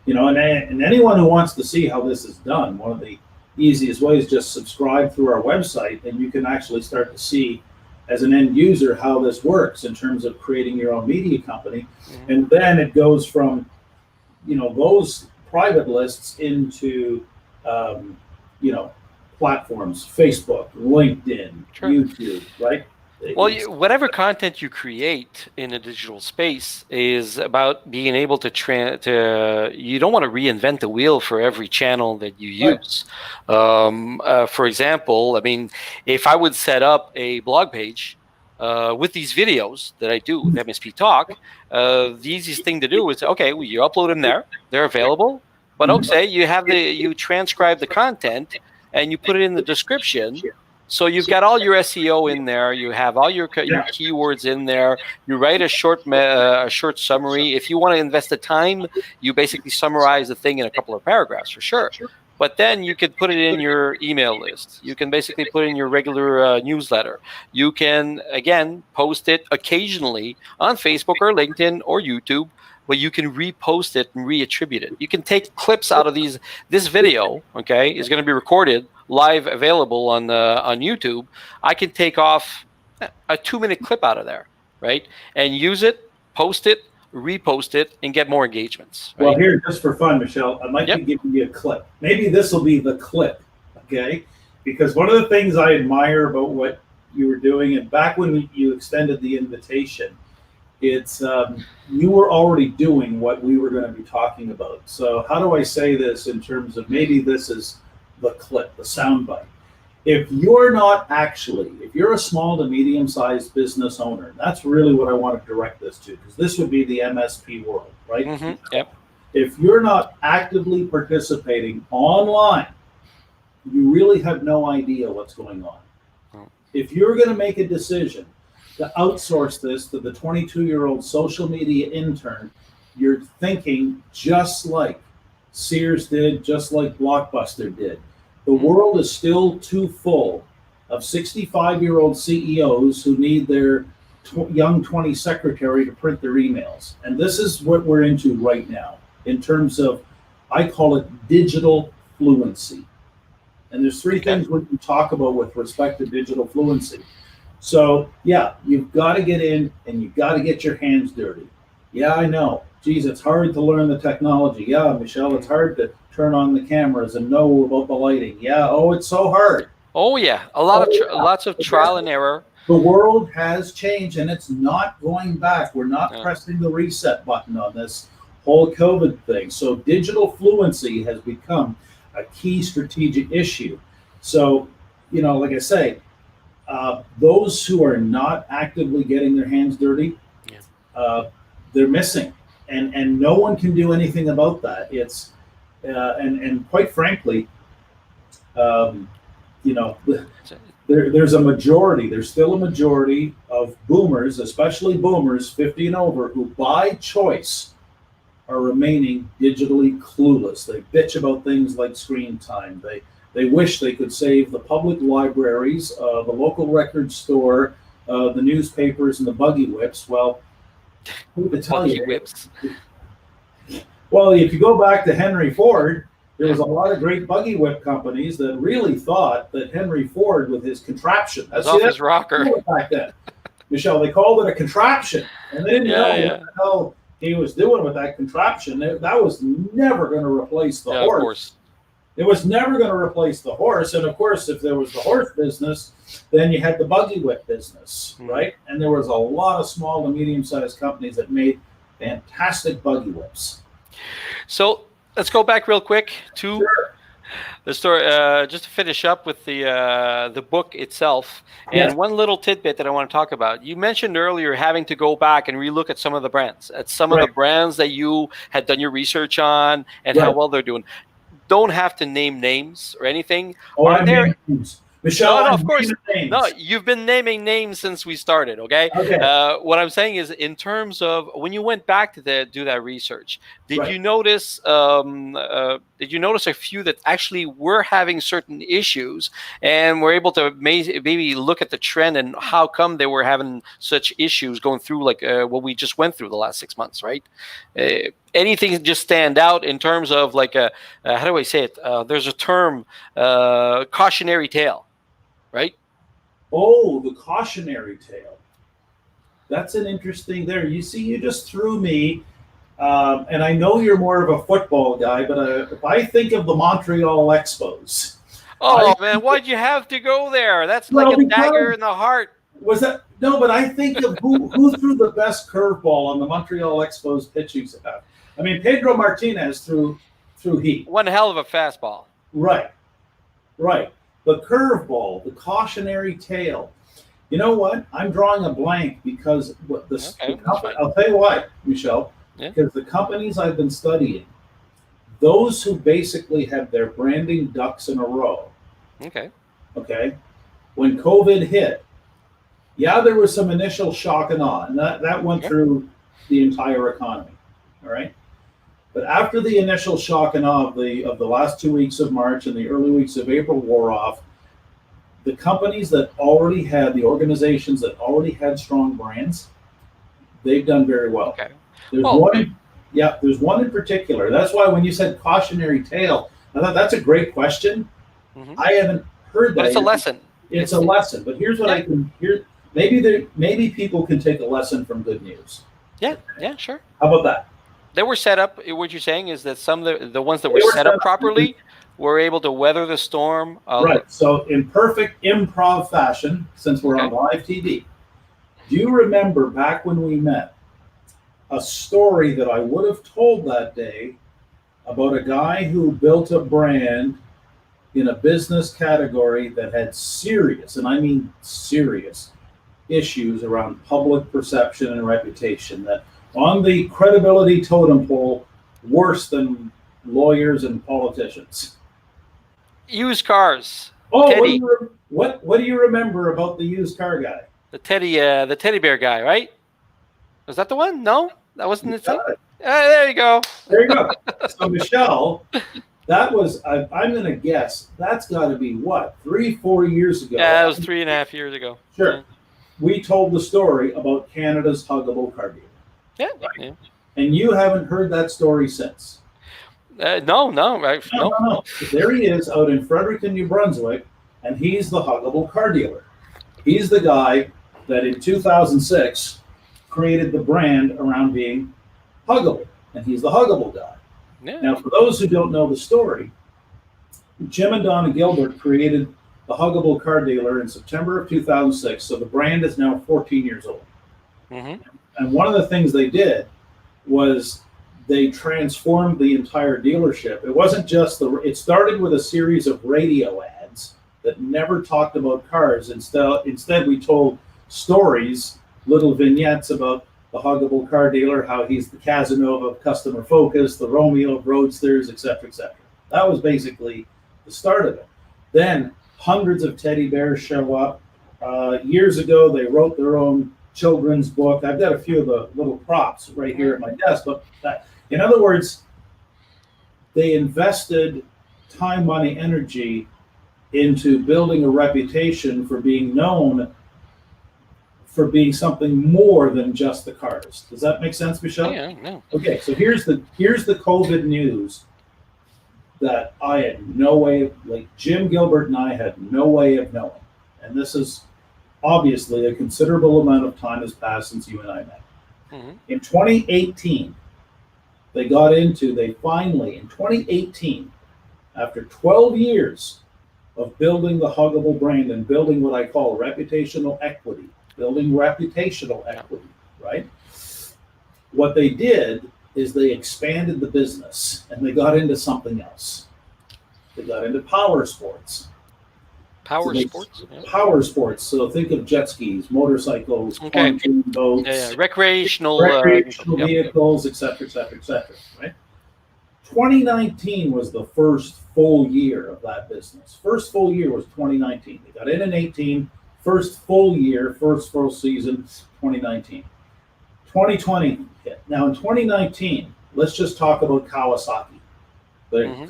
and anyone who wants to see how this is done, one of the easiest way is just subscribe through our website, and you can actually start to see as an end user how this works in terms of creating your own media company. Mm-hmm. And then it goes from those private lists into platforms, Facebook, LinkedIn, sure. YouTube, right? Well, whatever content you create in a digital space is about being able to you don't want to reinvent the wheel for every channel that you use. Right. For example, I mean, if I would set up a blog page with these videos that I do with MSP Talk, the easiest thing to do is, okay, well, you upload them there, they're available, but okay, you transcribe the content and you put it in the description. So you've got all your SEO in there. You have all your keywords in there. You write a short summary. If you want to invest the time, you basically summarize the thing in a couple of paragraphs for sure. But then you could put it in your email list. You can basically put it in your regular newsletter. You can, again, post it occasionally on Facebook or LinkedIn or YouTube, but you can repost it and reattribute it. You can take clips out of these. This video, okay, is going to be recorded live, available on YouTube. I can take off a 2-minute clip out of there, right, and use it, post it, repost it, and get more engagements. Right? Well, here, just for fun, Michelle, I might be giving you a clip. Maybe this will be the clip, okay? Because one of the things I admire about what you were doing, and back when you extended the invitation, it's you were already doing what we were going to be talking about. So how do I say this in terms of maybe this is the clip, the soundbite? If you're a small to medium-sized business owner, that's really what I want to direct this to, because this would be the MSP world, right? Mm-hmm. Yep. If you're not actively participating online, you really have no idea what's going on. Oh. If you're going to make a decision to outsource this to the 22-year-old social media intern, you're thinking just like Sears did, just like Blockbuster did. The world is still too full of 65-year-old CEOs who need their young 20 secretary to print their emails. And this is what we're into right now in terms of, I call it digital fluency. And there's three things we can talk about with respect to digital fluency. So yeah, you've got to get in and you've got to get your hands dirty. Yeah, I know. Geez, it's hard to learn the technology. Yeah, Michelle, it's hard to turn on the cameras and know about the lighting. Yeah, oh, it's so hard. Oh yeah, lots of trial and error. The world has changed and it's not going back. We're not pressing the reset button on this whole COVID thing. So digital fluency has become a key strategic issue. So, you know, like I say, those who are not actively getting their hands dirty, they're missing, and no one can do anything about that. It's and quite frankly, you know, there's a majority. There's still a majority of boomers, especially boomers 50 and over, who by choice are remaining digitally clueless. They bitch about things like screen time. They wish they could save the public libraries, the local record store, the newspapers, and the buggy whips. Well, who to tell Buggy you? whips. Well, if you go back to Henry Ford, there was a lot of great buggy whip companies that really thought that Henry Ford, with his contraption, that's his rocker back then. Michelle, they called it a contraption, and they didn't know what the hell he was doing with that contraption. That was never going to replace the horse. Of course. It was never going to replace the horse. And of course, if there was the horse business, then you had the buggy whip business, right? And there was a lot of small to medium-sized companies that made fantastic buggy whips. So let's go back real quick to the story, just to finish up with the book itself. And one little tidbit that I want to talk about. You mentioned earlier having to go back and relook at some of the brands, of the brands that you had done your research on and how well they're doing. Don't have to name names or anything. Oh, I name names. Michelle, no, of course. No, you've been naming names since we started, okay? What I'm saying is, in terms of when you went back to do that research, did you notice a few that actually were having certain issues and were able to maybe look at the trend and how come they were having such issues going through like what we just went through the last 6 months, right? Anything just stand out in terms of like how do I say it? There's a term, cautionary tale. Right? Oh, the cautionary tale. That's an interesting there. You see, you just threw me, and I know you're more of a football guy, but if I think of the Montreal Expos. Oh, man, why'd you have to go there? That's like a dagger in the heart. Was that? No, but I think of who threw the best curveball on the Montreal Expos pitching staff. I mean, Pedro Martinez threw heat. One hell of a fastball. Right. The curveball, the cautionary tale. You know what? I'm drawing a blank because I'll tell you why, Michelle. Because the companies I've been studying, those who basically have their branding ducks in a row. Okay. When COVID hit, there was some initial shock and awe, and that went through the entire economy. All right. But after the initial shock and awe of the last 2 weeks of March and the early weeks of April wore off, the companies that already had, the organizations that already had strong brands, they've done very well. There's one in particular. That's why when you said cautionary tale, I thought that's a great question. I haven't heard that. But it's a lesson. It's a lesson. But here's what I can hear. Maybe people can take a lesson from good news. Yeah, sure. How about that? They were set up. What you're saying is that some of the ones that were set up properly were able to weather the storm. Right. So in perfect improv fashion, since we're on live TV, do you remember back when we met a story that I would have told that day about a guy who built a brand in a business category that had serious, and I mean serious, issues around public perception and reputation, that on the credibility totem pole worse than lawyers and politicians. Used cars. Oh, Teddy. what do you remember about the used car guy? The teddy bear guy, right? Was that the one? No, that wasn't the thing. There you go. There you go. So Michelle, that was I'm going to guess that's got to be what 3-4 years ago. Yeah, that was 3.5 years ago. Sure. Yeah. We told the story about Canada's huggable car dealer. Yeah. Right? Yeah. And you haven't heard that story since. No. There he is out in Fredericton, New Brunswick, and he's the huggable car dealer. He's the guy that in 2006 created the brand around being huggable, and he's the huggable guy. Yeah. Now, for those who don't know the story, Jim and Donna Gilbert created the huggable car dealer in September of 2006, so the brand is now 14 years old. Mm-hmm. And one of the things they did was they transformed the entire dealership. It wasn't just it started with a series of radio ads that never talked about cars. Instead we told stories, little vignettes about the huggable car dealer, how he's the Casanova of customer focus, the Romeo of roadsters, etc., etc. That was basically the start of it. Then hundreds of teddy bears show up. Years ago, they wrote their own children's book. I've got a few of the little props right here at my desk. But in other words, they invested time, money, energy into building a reputation for being known for being something more than just the cars. Does that make sense, Michelle? Yeah, no. Okay, so here's the COVID news that I had no way of, like Jim Gilbert and I had no way of knowing. And this is obviously a considerable amount of time has passed since you and I met. Mm-hmm. In 2018, they finally, in 2018, after 12 years of building the huggable brand and building what I call reputational equity, right? What they did is they expanded the business and they got into something else. They got into power sports. Power sports. So think of jet skis, motorcycles, pontoon boats, recreational vehicles, etc., etc., etc. Right? 2019 was the first full year of that business. First full year was 2019. They got in 18. First full year, first full season, 2019. 2020 hit. Now in 2019, let's just talk about Kawasaki.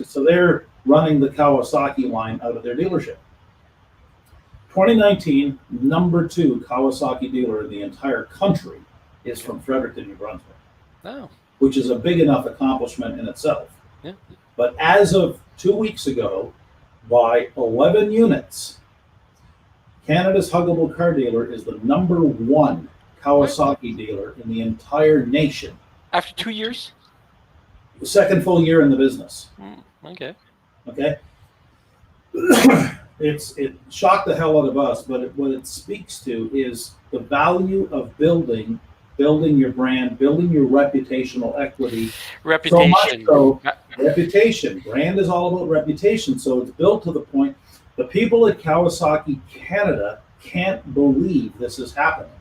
So they're running the Kawasaki line out of their dealership. 2019, number 2 Kawasaki dealer in the entire country is from Fredericton, New Brunswick. Oh. Which is a big enough accomplishment in itself. Yeah. But as of 2 weeks ago, by 11 units, Canada's huggable car dealer is the number 1 Kawasaki dealer in the entire nation. After 2 years? The second full year in the business. Okay. It shocked the hell out of us, but what it speaks to is the value of building your brand, building your reputational equity. Reputation. Reputation. Brand is all about reputation. So it's built to the point the people at Kawasaki Canada can't believe this is happening.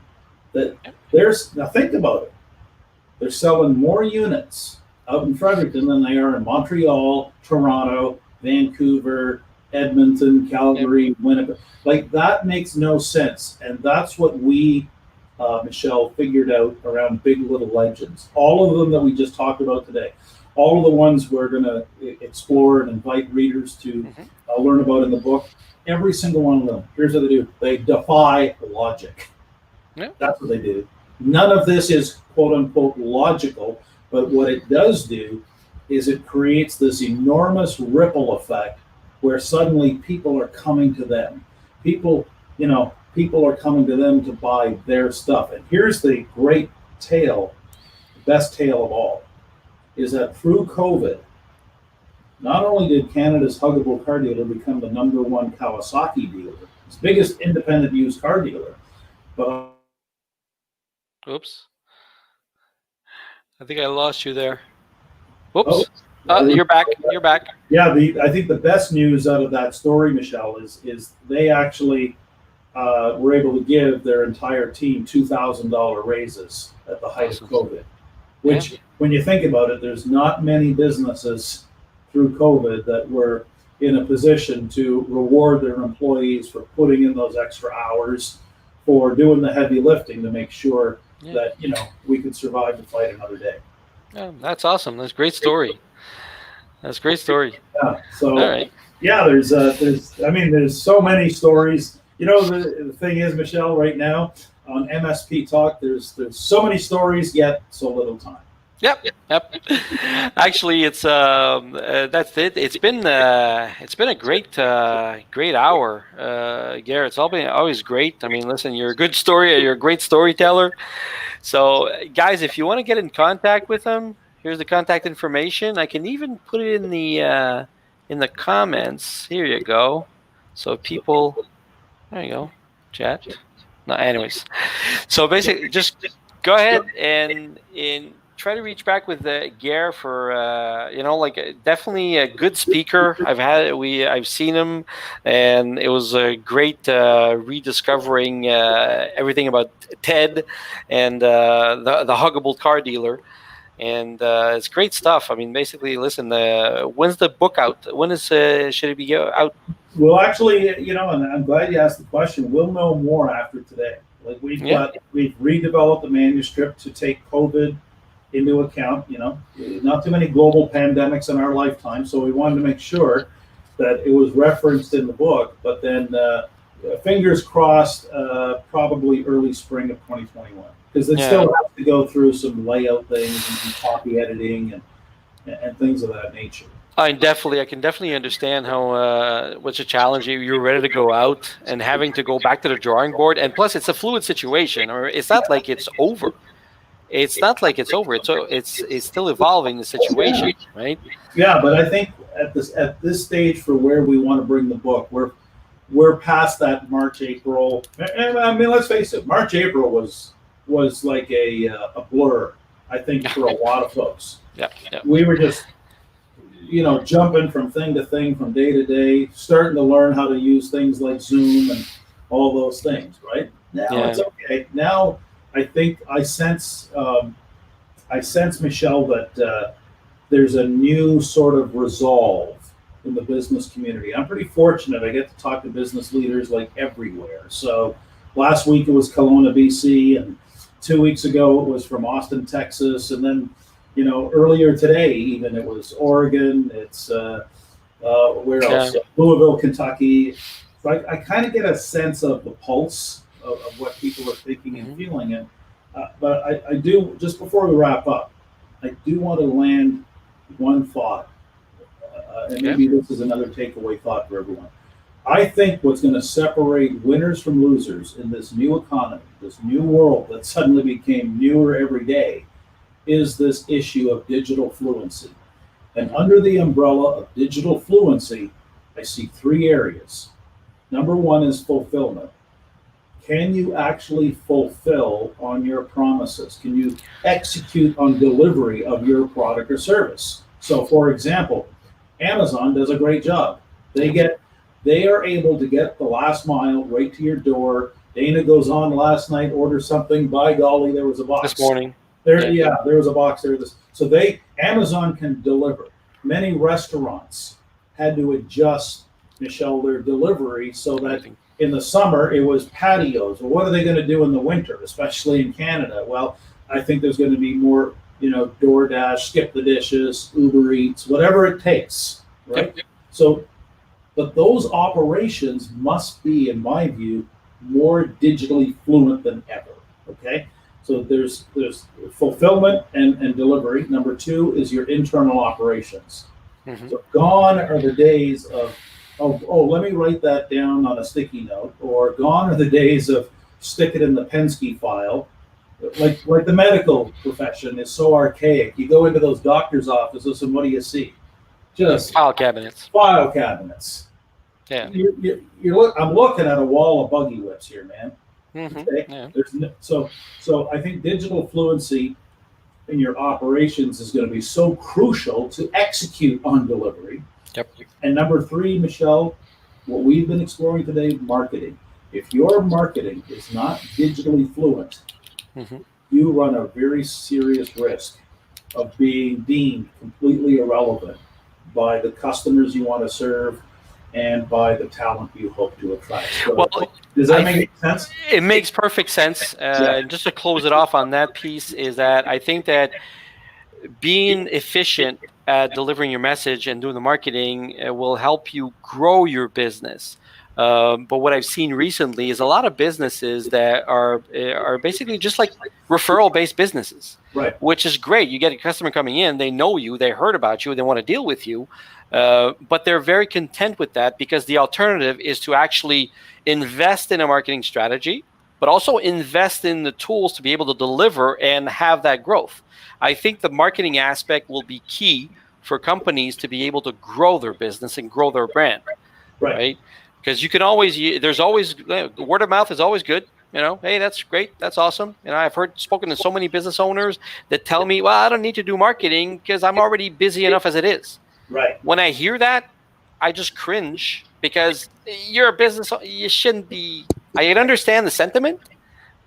Now think about it. They're selling more units out in Fredericton than they are in Montreal, Toronto, Vancouver, Edmonton, Calgary, Winnipeg. Like that makes no sense. And that's what we, Michelle, figured out around Big Little Legends. All of them that we just talked about today. All of the ones we're going to explore and invite readers to learn about in the book. Every single one of them. Here's what they do. They defy logic. Yeah. That's what they do. None of this is quote unquote logical, but what it does do is it creates this enormous ripple effect where suddenly people are coming to them. People are coming to them to buy their stuff. And here's the great tale, the best tale of all, is that through COVID, not only did Canada's huggable car dealer become the number 1 Kawasaki dealer, its biggest independent used car dealer, but oops. I think I lost you there. Whoops. You're back. Yeah, I think the best news out of that story, Michelle, is they actually were able to give their entire team $2,000 raises at the height of COVID. which when you think about it, there's not many businesses through COVID that were in a position to reward their employees for putting in those extra hours, for doing the heavy lifting to make sure that, you know, we could survive to fight another day. Yeah, that's awesome. That's a great story. That's a great story. Yeah. So, all right. Yeah, there's so many stories. You know, the thing is, Michelle, right now on MSP Talk, there's so many stories, yet so little time. Yep. Actually, it's that's it. It's been a great hour, Gair. It's always great. I mean, listen, you're a great storyteller. So, guys, if you want to get in contact with him, here's the contact information. I can even put it in the comments. Here you go. So there you go, chat. No, anyways. So basically, just go ahead and try to reach back with Gair for definitely a good speaker. I've seen him, and it was a great rediscovering everything about Ted and the huggable car dealer. And it's great stuff. I mean, basically, listen. When's the book out? When should it be out? Well, actually, you know, and I'm glad you asked the question. We'll know more after today. Like we've redeveloped the manuscript to take COVID into account. You know, not too many global pandemics in our lifetime, so we wanted to make sure that it was referenced in the book. But then, fingers crossed, probably early spring of 2021, because it still has to go through some layout things and some copy editing and things of that nature. I can definitely understand how what's a challenge. You're ready to go out and having to go back to the drawing board, and plus it's a fluid situation, or it's not like it's over. It's not like it's over. It's still evolving, the situation, right? Yeah, but I think at this stage for where we want to bring the book, we're past that March, April. And I mean, let's face it, March, April was like a blur, I think, for a lot of folks. Yeah. We were just, you know, jumping from thing to thing, from day to day, starting to learn how to use things like Zoom and all those things, right? Now it's okay. Now I think I sense, Michelle, that there's a new sort of resolve in the business community. I'm pretty fortunate. I get to talk to business leaders like everywhere. So last week it was Kelowna, BC, and 2 weeks ago it was from Austin, Texas, and then, you know, earlier today even it was Oregon. It's where else? Louisville, Kentucky. So I kind of get a sense of the pulse of what people are thinking and feeling. And but I do, just before we wrap up, I do want to land one thought, and maybe this is another takeaway thought for everyone. I think what's going to separate winners from losers in this new economy, this new world that suddenly became newer every day, is this issue of digital fluency. And under the umbrella of digital fluency, I see three areas. Number one is fulfillment. Can you actually fulfill on your promises? Can you execute on delivery of your product or service? So, for example, Amazon does a great job. They are able to get the last mile right to your door. Dana goes on last night, orders something. By golly, there was a box this morning. There was a box there. So Amazon can deliver. Many restaurants had to adjust, Michelle, their delivery so that in the summer it was patios. Well, what are they going to do in the winter, especially in Canada? Well, I think there's going to be more, you know, DoorDash, Skip the Dishes, Uber Eats, whatever it takes, right? Yep. So, but those operations must be, in my view, more digitally fluent than ever. Okay, so there's fulfillment and delivery. Number two is your internal operations. So gone are the days of let me write that down on a sticky note, or gone are the days of stick it in the Penske file. Like the medical profession is so archaic. You go into those doctors' offices and what do you see? Just file cabinets. File cabinets. Yeah. I'm looking at a wall of buggy whips here, man. Okay? Yeah. So I think digital fluency in your operations is going to be so crucial to execute on delivery. Yep. And number three, Michelle, what we've been exploring today, marketing. If your marketing is not digitally fluent, you run a very serious risk of being deemed completely irrelevant by the customers you want to serve and by the talent you hope to attract. So, Well, does that make sense? it makes perfect sense. And just to close it off on that piece is that I think that being efficient at delivering your message and doing the marketing will help you grow your business. But what I've seen recently is a lot of businesses that are basically just like referral-based businesses, Right. which is great. You get a customer coming in, they know you, they heard about you, they want to deal with you, but they're very content with that because the alternative is to actually invest in a marketing strategy, but also invest in the tools to be able to deliver and have that growth. I think the marketing aspect will be key for companies to be able to grow their business and grow their brand, right? Because you can always, there's always, word of mouth is always good. Hey, that's great. That's awesome. I've spoken to so many business owners that tell me, well, I don't need to do marketing because I'm already busy enough as it is. Right. When I hear that, I just cringe because you're a business, you shouldn't be, I understand the sentiment,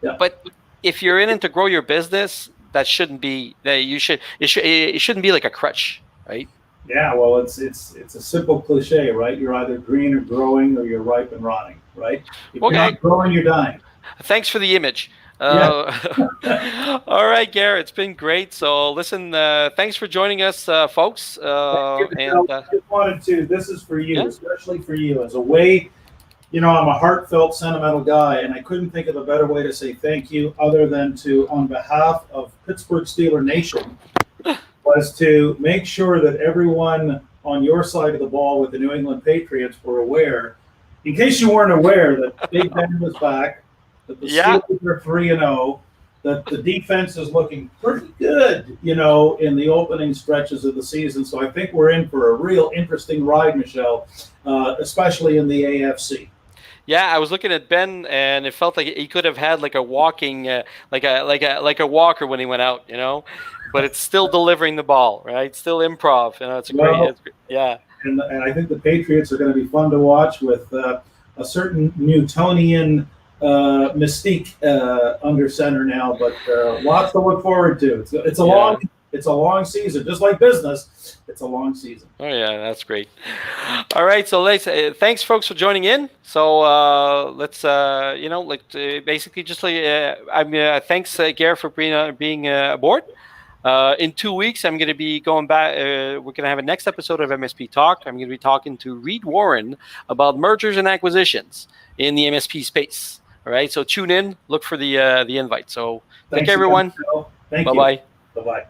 but if you're in it to grow your business, that shouldn't be, that it shouldn't be like a crutch, right? Yeah, well, it's a simple cliche, right? You're either green or growing, or you're ripe and rotting, right? If you're not growing, you're dying. Thanks for the image. All right, Gair, it's been great. So listen, thanks for joining us, folks. I just wanted to, this is for you, especially for you, as a way, I'm a heartfelt, sentimental guy, and I couldn't think of a better way to say thank you other than to, on behalf of Pittsburgh Steeler Nation, was to make sure that everyone on your side of the ball with the New England Patriots were aware, in case you weren't aware, that Big Ben was back, that the Steelers are 3-0, that the defense is looking pretty good, in the opening stretches of the season. So I think we're in for a real interesting ride, Michelle, especially in the AFC. Yeah, I was looking at Ben, and it felt like he could have had like a walking, like a walker when he went out, But it's still delivering the ball, right? Still improv, It's great. Yeah. And I think the Patriots are going to be fun to watch with a certain Newtonian mystique under center now, but lots to look forward to. It's a long season, just like business. It's a long season. Oh yeah, that's great. All right, so thanks, folks, for joining in. So let's basically just thanks, Gair, for being aboard. In 2 weeks, I'm going to be going back. We're going to have a next episode of MSP Talk. I'm going to be talking to Reed Warren about mergers and acquisitions in the MSP space. All right, so tune in, look for the invite. So thank you, everyone. Thank you. Bye-bye. Bye-bye.